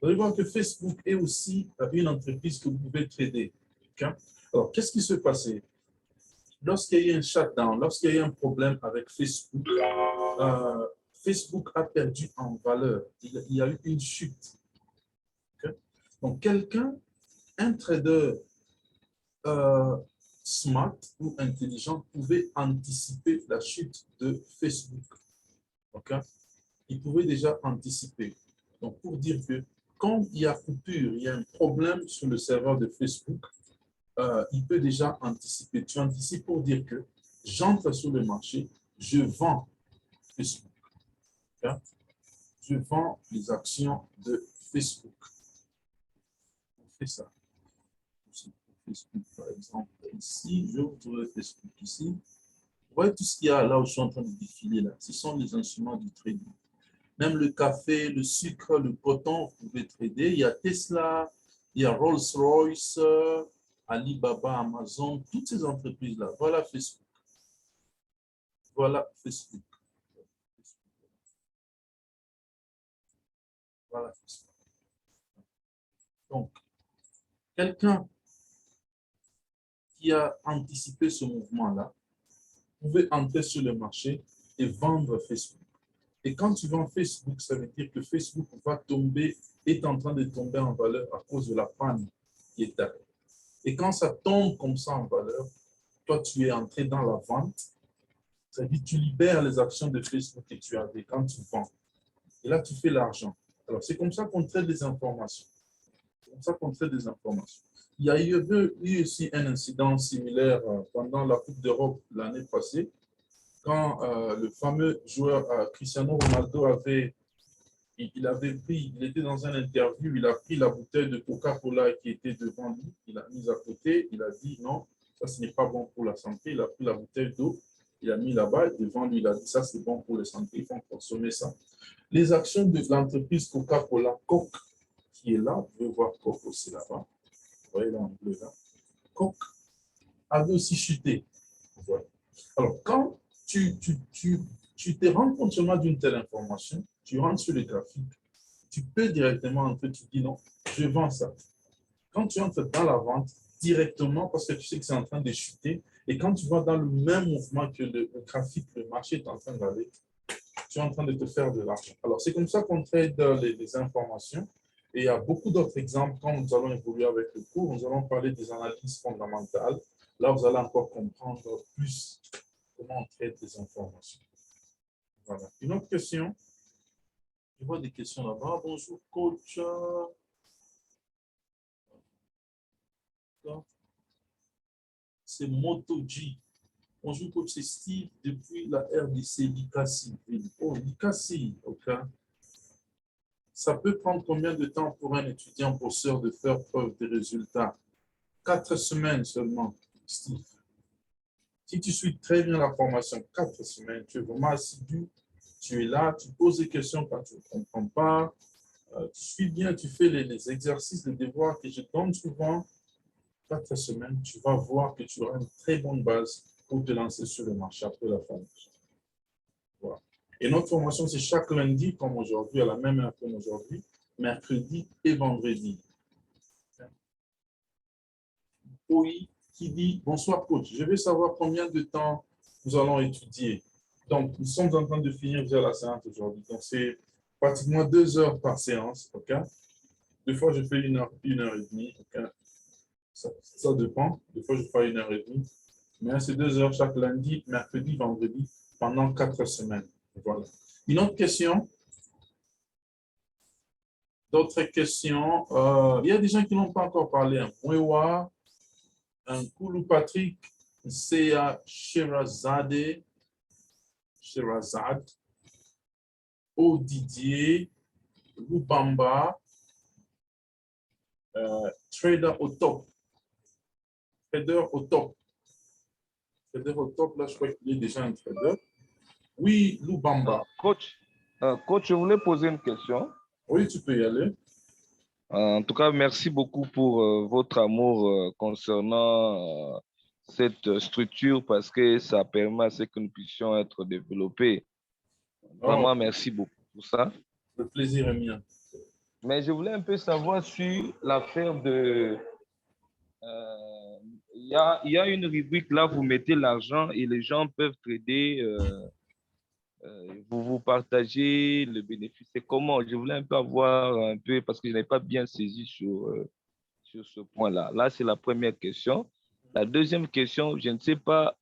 Vous allez voir que Facebook est aussi une entreprise que vous pouvez trader. Okay? Alors, qu'est-ce qui s'est passé? Lorsqu'il y a eu un shutdown, lorsqu'il y a eu un problème avec Facebook, Facebook a perdu en valeur. Il y a eu une chute. Okay? Donc, un trader smart ou intelligent pouvait anticiper la chute de Facebook. Okay? Il pouvait déjà anticiper. Donc, pour dire que quand il y a coupure, il y a un problème sur le serveur de Facebook, il peut déjà anticiper. Tu anticipes pour dire que j'entre sur le marché, je vends Facebook. Okay? Je vends les actions de Facebook. On fait ça. Facebook, par exemple, ici, je vais vous trouver Facebook ici. Vous voyez tout ce qu'il y a là où je suis en train de défiler là. Ce sont les instruments du trading. Même le café, le sucre, le coton, vous pouvez trader. Il y a Tesla, il y a Rolls-Royce, Alibaba, Amazon, toutes ces entreprises-là. Voilà Facebook. Voilà Facebook. Voilà Facebook. Donc, quelqu'un qui a anticipé ce mouvement-là pouvait entrer sur le marché et vendre Facebook. Et quand tu vends Facebook, ça veut dire que Facebook va tomber, est en train de tomber en valeur à cause de la panne qui est arrivée. Et quand ça tombe comme ça en valeur, toi, tu es entré dans la vente, ça veut dire que tu libères les actions de Facebook que tu avais quand tu vends. Et là, tu fais l'argent. Alors, c'est comme ça qu'on traite des informations. C'est comme ça qu'on traite des informations. Il y a eu aussi un incident similaire pendant la Coupe d'Europe l'année passée, quand le fameux joueur Cristiano Ronaldo il était dans un interview, il a pris la bouteille de Coca-Cola qui était devant lui, il l'a mise à côté, il a dit non, ça ce n'est pas bon pour la santé, il a pris la bouteille d'eau, il a mis là-bas, devant lui, il a dit ça c'est bon pour la santé, il faut consommer ça. Les actions de l'entreprise Coca-Cola, Coke, qui est là, vous pouvez voir Coke aussi là-bas, vous voyez là en bleu là, Coke avait aussi chuté. Voilà. Alors quand tu te rends compte seulement d'une telle information, tu rentres sur le graphique, tu peux directement entrer, tu dis non, je vends ça. Quand tu entres dans la vente, directement, parce que tu sais que c'est en train de chuter, et quand tu vas dans le même mouvement que le graphique, le marché est en train d'aller, tu es en train de te faire de l'argent. Alors, c'est comme ça qu'on trade les informations. Et il y a beaucoup d'autres exemples. Quand nous allons évoluer avec le cours, nous allons parler des analyses fondamentales. Là, vous allez encore comprendre plus comment on traite les informations. Voilà. Une autre question. Je vois des questions là-bas. Bonjour, coach. C'est MotoG. Bonjour, coach, c'est Steve depuis la RDC Likasi. Oh, Likasi, ok. Ça peut prendre combien de temps pour un étudiant bosseur de faire preuve des résultats? 4 semaines seulement, Steve. Si tu suis très bien la formation, 4 semaines, tu es vraiment assidu, tu es là, tu poses des questions quand tu ne comprends pas, tu suis bien, tu fais les exercices, les devoirs que je donne souvent, 4 semaines, tu vas voir que tu auras une très bonne base pour te lancer sur le marché après la formation. Voilà. Et notre formation, c'est chaque lundi, comme aujourd'hui, à la même heure comme aujourd'hui, mercredi et vendredi. Oui, qui dit « Bonsoir coach, je veux savoir combien de temps nous allons étudier. » Donc, nous sommes en train de finir déjà la séance aujourd'hui. Donc, c'est pratiquement 2 heures par séance. Ok? Des fois, je fais 1 heure et demie. Okay? Ça dépend. Des fois, je fais 1 heure et demie. Mais c'est 2 heures chaque lundi, mercredi, vendredi, pendant 4 semaines. Voilà. Une autre question? D'autres questions? Il y a des gens qui n'ont pas encore parlé. Mwewa, un Koulou Patrick, Seya Sherazade, O Didier, Lubamba, Trader au top. Trader au top. Trader au top, là, je crois qu'il est déjà un trader. Oui, Lubamba. Coach, je voulais poser une question. Oui, tu peux y aller. En tout cas, merci beaucoup pour votre amour concernant cette structure parce que ça permet à ce que nous puissions être développés. Vraiment, merci beaucoup pour ça. Le plaisir est mien. Mais je voulais un peu savoir sur l'affaire de... Il y a une rubrique là, vous mettez l'argent et les gens peuvent trader, vous partagez le bénéfice. C'est comment? Je voulais un peu avoir un peu, parce que je n'ai pas bien saisi sur ce point-là. Là, c'est la première question. La deuxième question, je ne sais pas,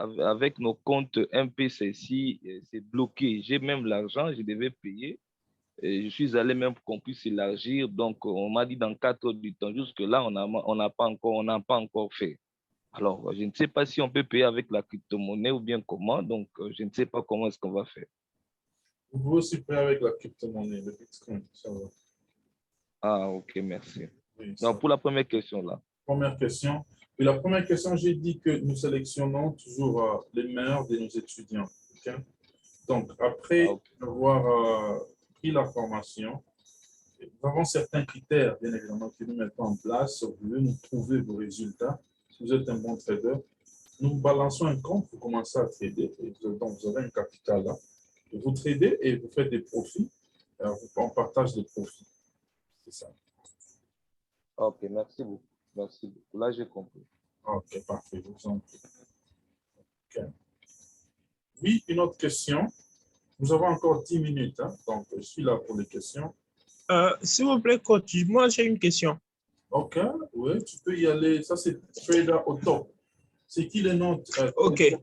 avec nos comptes MPCC, c'est bloqué. J'ai même l'argent, je devais payer. Et je suis allé même pour qu'on puisse élargir. Donc, on m'a dit dans 4 heures du temps. Jusque-là, on n'a pas encore fait. Alors, je ne sais pas si on peut payer avec la crypto-monnaie ou bien comment. Donc, je ne sais pas comment est-ce qu'on va faire. Vous pouvez aussi payer avec la crypto-monnaie, le Bitcoin, ça va. Ah, ok, merci. Oui, donc, pour la première question, là. Première question. Et la première question, j'ai dit que nous sélectionnons toujours les meilleurs de nos étudiants. Okay? Donc, après avoir pris la formation, nous avons certains critères, bien évidemment, que nous mettons en place. Vous voulez nous prouver vos résultats. Si vous êtes un bon trader, nous balançons un compte, vous commencez à trader. Et donc, vous avez un capital là. Et vous tradez et vous faites des profits. On partage des profits. C'est ça. Ok, merci beaucoup. Merci beaucoup. Là, j'ai compris. Ok, parfait. Vous en prie. Okay. Oui, une autre question. Nous avons encore 10 minutes, hein, donc je suis là pour les questions. S'il vous plaît, coach, moi j'ai une question. Ok, oui, tu peux y aller. Ça, c'est Trader au top. C'est qui le nom? Ok.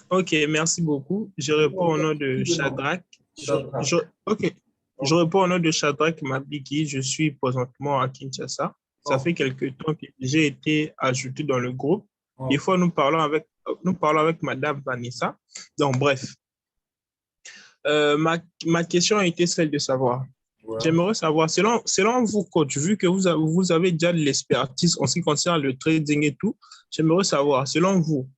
Ok, merci beaucoup. Je réponds au nom de Shadrach. Ok. Je réponds au nom de Shadrach Mabiki. Je suis présentement à Kinshasa. Ça fait quelques temps que j'ai été ajouté dans le groupe. Des fois, nous parlons avec Madame Vanessa. Donc, bref. Ma question a été celle de savoir. J'aimerais savoir, selon vous, coach, vu que vous avez déjà de l'expertise en ce qui concerne le trading et tout, j'aimerais savoir, selon vous,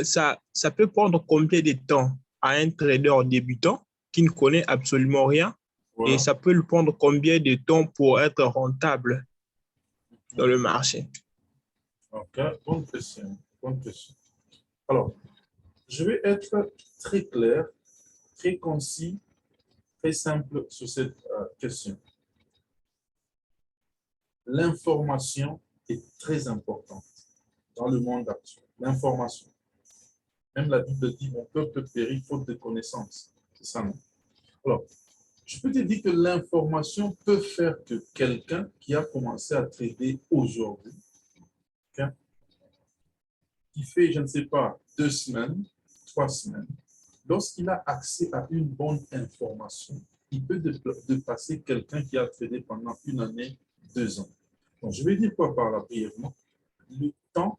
ça peut prendre combien de temps à un trader débutant qui ne connaît absolument rien et ça peut lui prendre combien de temps pour être rentable dans le marché? Ok, bonne question. Bonne question. Alors, je vais être très clair, très concis, très simple sur cette question. L'information est très importante dans le monde actuel. L'information. Même la Bible dit, mon peuple périt faute de connaissances. C'est ça, non? Alors, je peux te dire que l'information peut faire que quelqu'un qui a commencé à trader aujourd'hui, okay, qui fait, je ne sais pas, 2 semaines, 3 semaines, lorsqu'il a accès à une bonne information, il peut dépasser quelqu'un qui a tradé pendant 1 année, 2 ans. Donc, je vais dire quoi par là brièvement? Le temps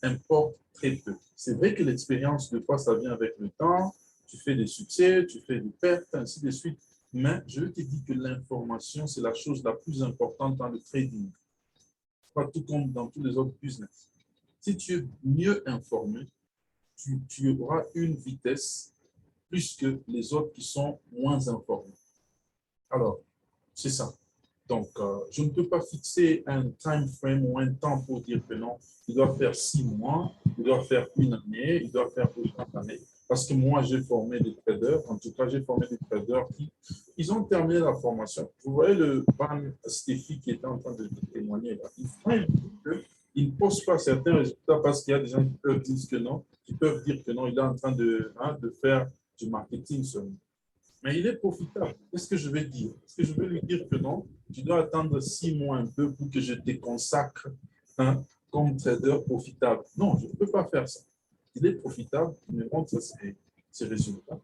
importe très peu. C'est vrai que l'expérience, de fois, ça vient avec le temps. Tu fais des succès, tu fais des pertes, ainsi de suite. Mais je te dis que l'information, c'est la chose la plus importante dans le trading. Pas tout comme dans tous les autres business. Si tu es mieux informé, tu auras une vitesse plus que les autres qui sont moins informés. Alors, c'est ça. Donc, je ne peux pas fixer un time frame ou un temps pour dire que non, il doit faire 6 mois, il doit faire 1 année, il doit faire autant d'années. Parce que moi, j'ai formé des traders, en tout cas, j'ai formé des traders qui ils ont terminé la formation. Vous voyez le Ban Stéphie qui était en train de témoigner là. Il ne pose pas certains résultats parce qu'il y a des gens qui peuvent dire que non, il est en train de faire du marketing seulement. Mais il est profitable. Qu'est-ce que je vais dire? Est-ce que je vais lui dire que non, tu dois attendre 6 mois un peu pour que je te consacre comme trader profitable? Non, je ne peux pas faire ça. Il est profitable, il me montre ses résultats.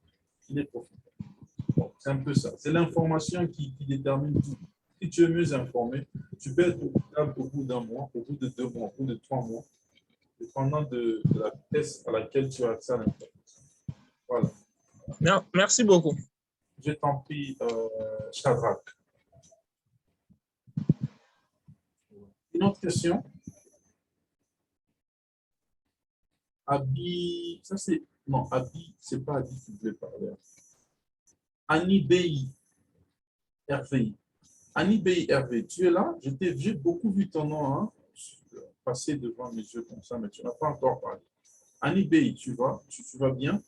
Il est profitable. Bon, c'est un peu ça. C'est l'information qui détermine tout. Si tu es mieux informé, tu peux être profitable au bout d'1 mois, au bout de 2 mois, au bout de 3 mois, dépendant de la vitesse à laquelle tu as accès à l'information. Voilà. Non, merci beaucoup. Je t'en prie, Shadrach. Une autre question? Abi, ça c'est... Non, Abi, c'est pas Abi qui voulait parler. Annie Bey, Hervé. Annie Bey, Hervé, tu es là? J'ai beaucoup vu ton nom passer devant mes yeux comme ça, mais tu n'as pas encore parlé. Annie Bey, tu vas bien?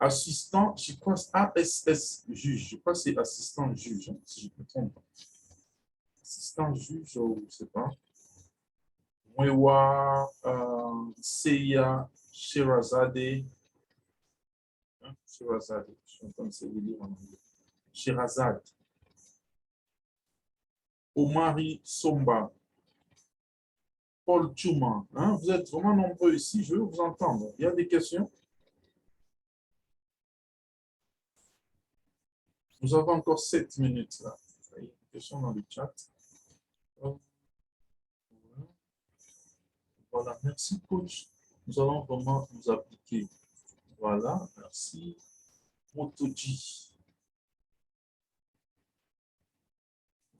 Assistant, je crois, ASS juge. Je crois que c'est assistant juge, si je ne me trompe pas. Assistant juge, je ne sais pas. Mwewa, Seya, Sherazade. Sherazade, je suis en train de lire en anglais. Sherazade. Omari Somba. Paul Chuma. Vous êtes vraiment nombreux ici, je veux vous entendre. Il y a des questions? Nous avons encore 7 minutes là. Il y a des questions dans le chat. Voilà, merci coach. Nous allons vraiment nous appliquer. Voilà, merci. Motoji.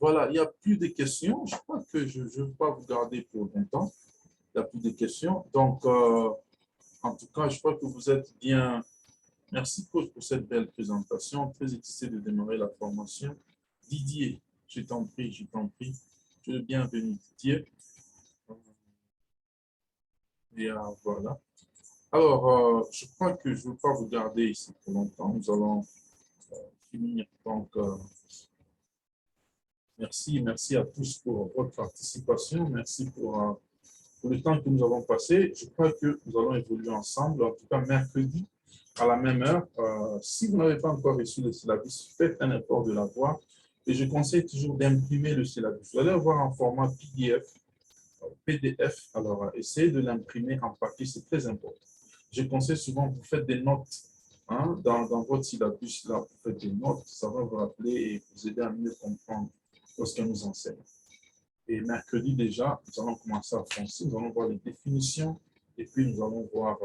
Voilà, il n'y a plus de questions. Je crois que je ne vais pas vous garder pour longtemps. Il n'y a plus de questions. Donc, en tout cas, je crois que vous êtes bien. Merci coach pour cette belle présentation. Très excité de démarrer la formation. Didier, je t'en prie, je t'en prie. Tu es bienvenu, Didier. Et voilà. Alors, je crois que je ne veux pas vous garder ici pour longtemps. Nous allons finir. Donc, merci à tous pour votre participation. Merci pour le temps que nous avons passé. Je crois que nous allons évoluer ensemble. En tout cas, mercredi, à la même heure. Si vous n'avez pas encore reçu le syllabus, faites un effort de l'avoir. Et je conseille toujours d'imprimer le syllabus. Vous allez avoir un format PDF. Alors, essayez de l'imprimer en papier, c'est très important. Je conseille souvent, vous faites des notes dans votre syllabus. Là, vous faites des notes, ça va vous rappeler et vous aider à mieux comprendre ce qu'elle nous enseigne. Et mercredi déjà, nous allons commencer à foncer. Nous allons voir les définitions et puis nous allons voir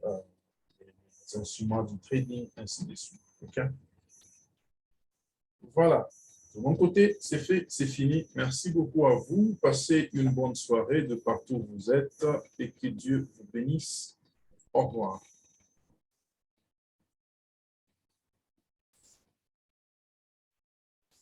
les instruments du trading, ainsi de suite. Okay? Voilà. De mon côté, c'est fait, c'est fini. Merci beaucoup à vous. Passez une bonne soirée de partout où vous êtes et que Dieu vous bénisse. Au revoir.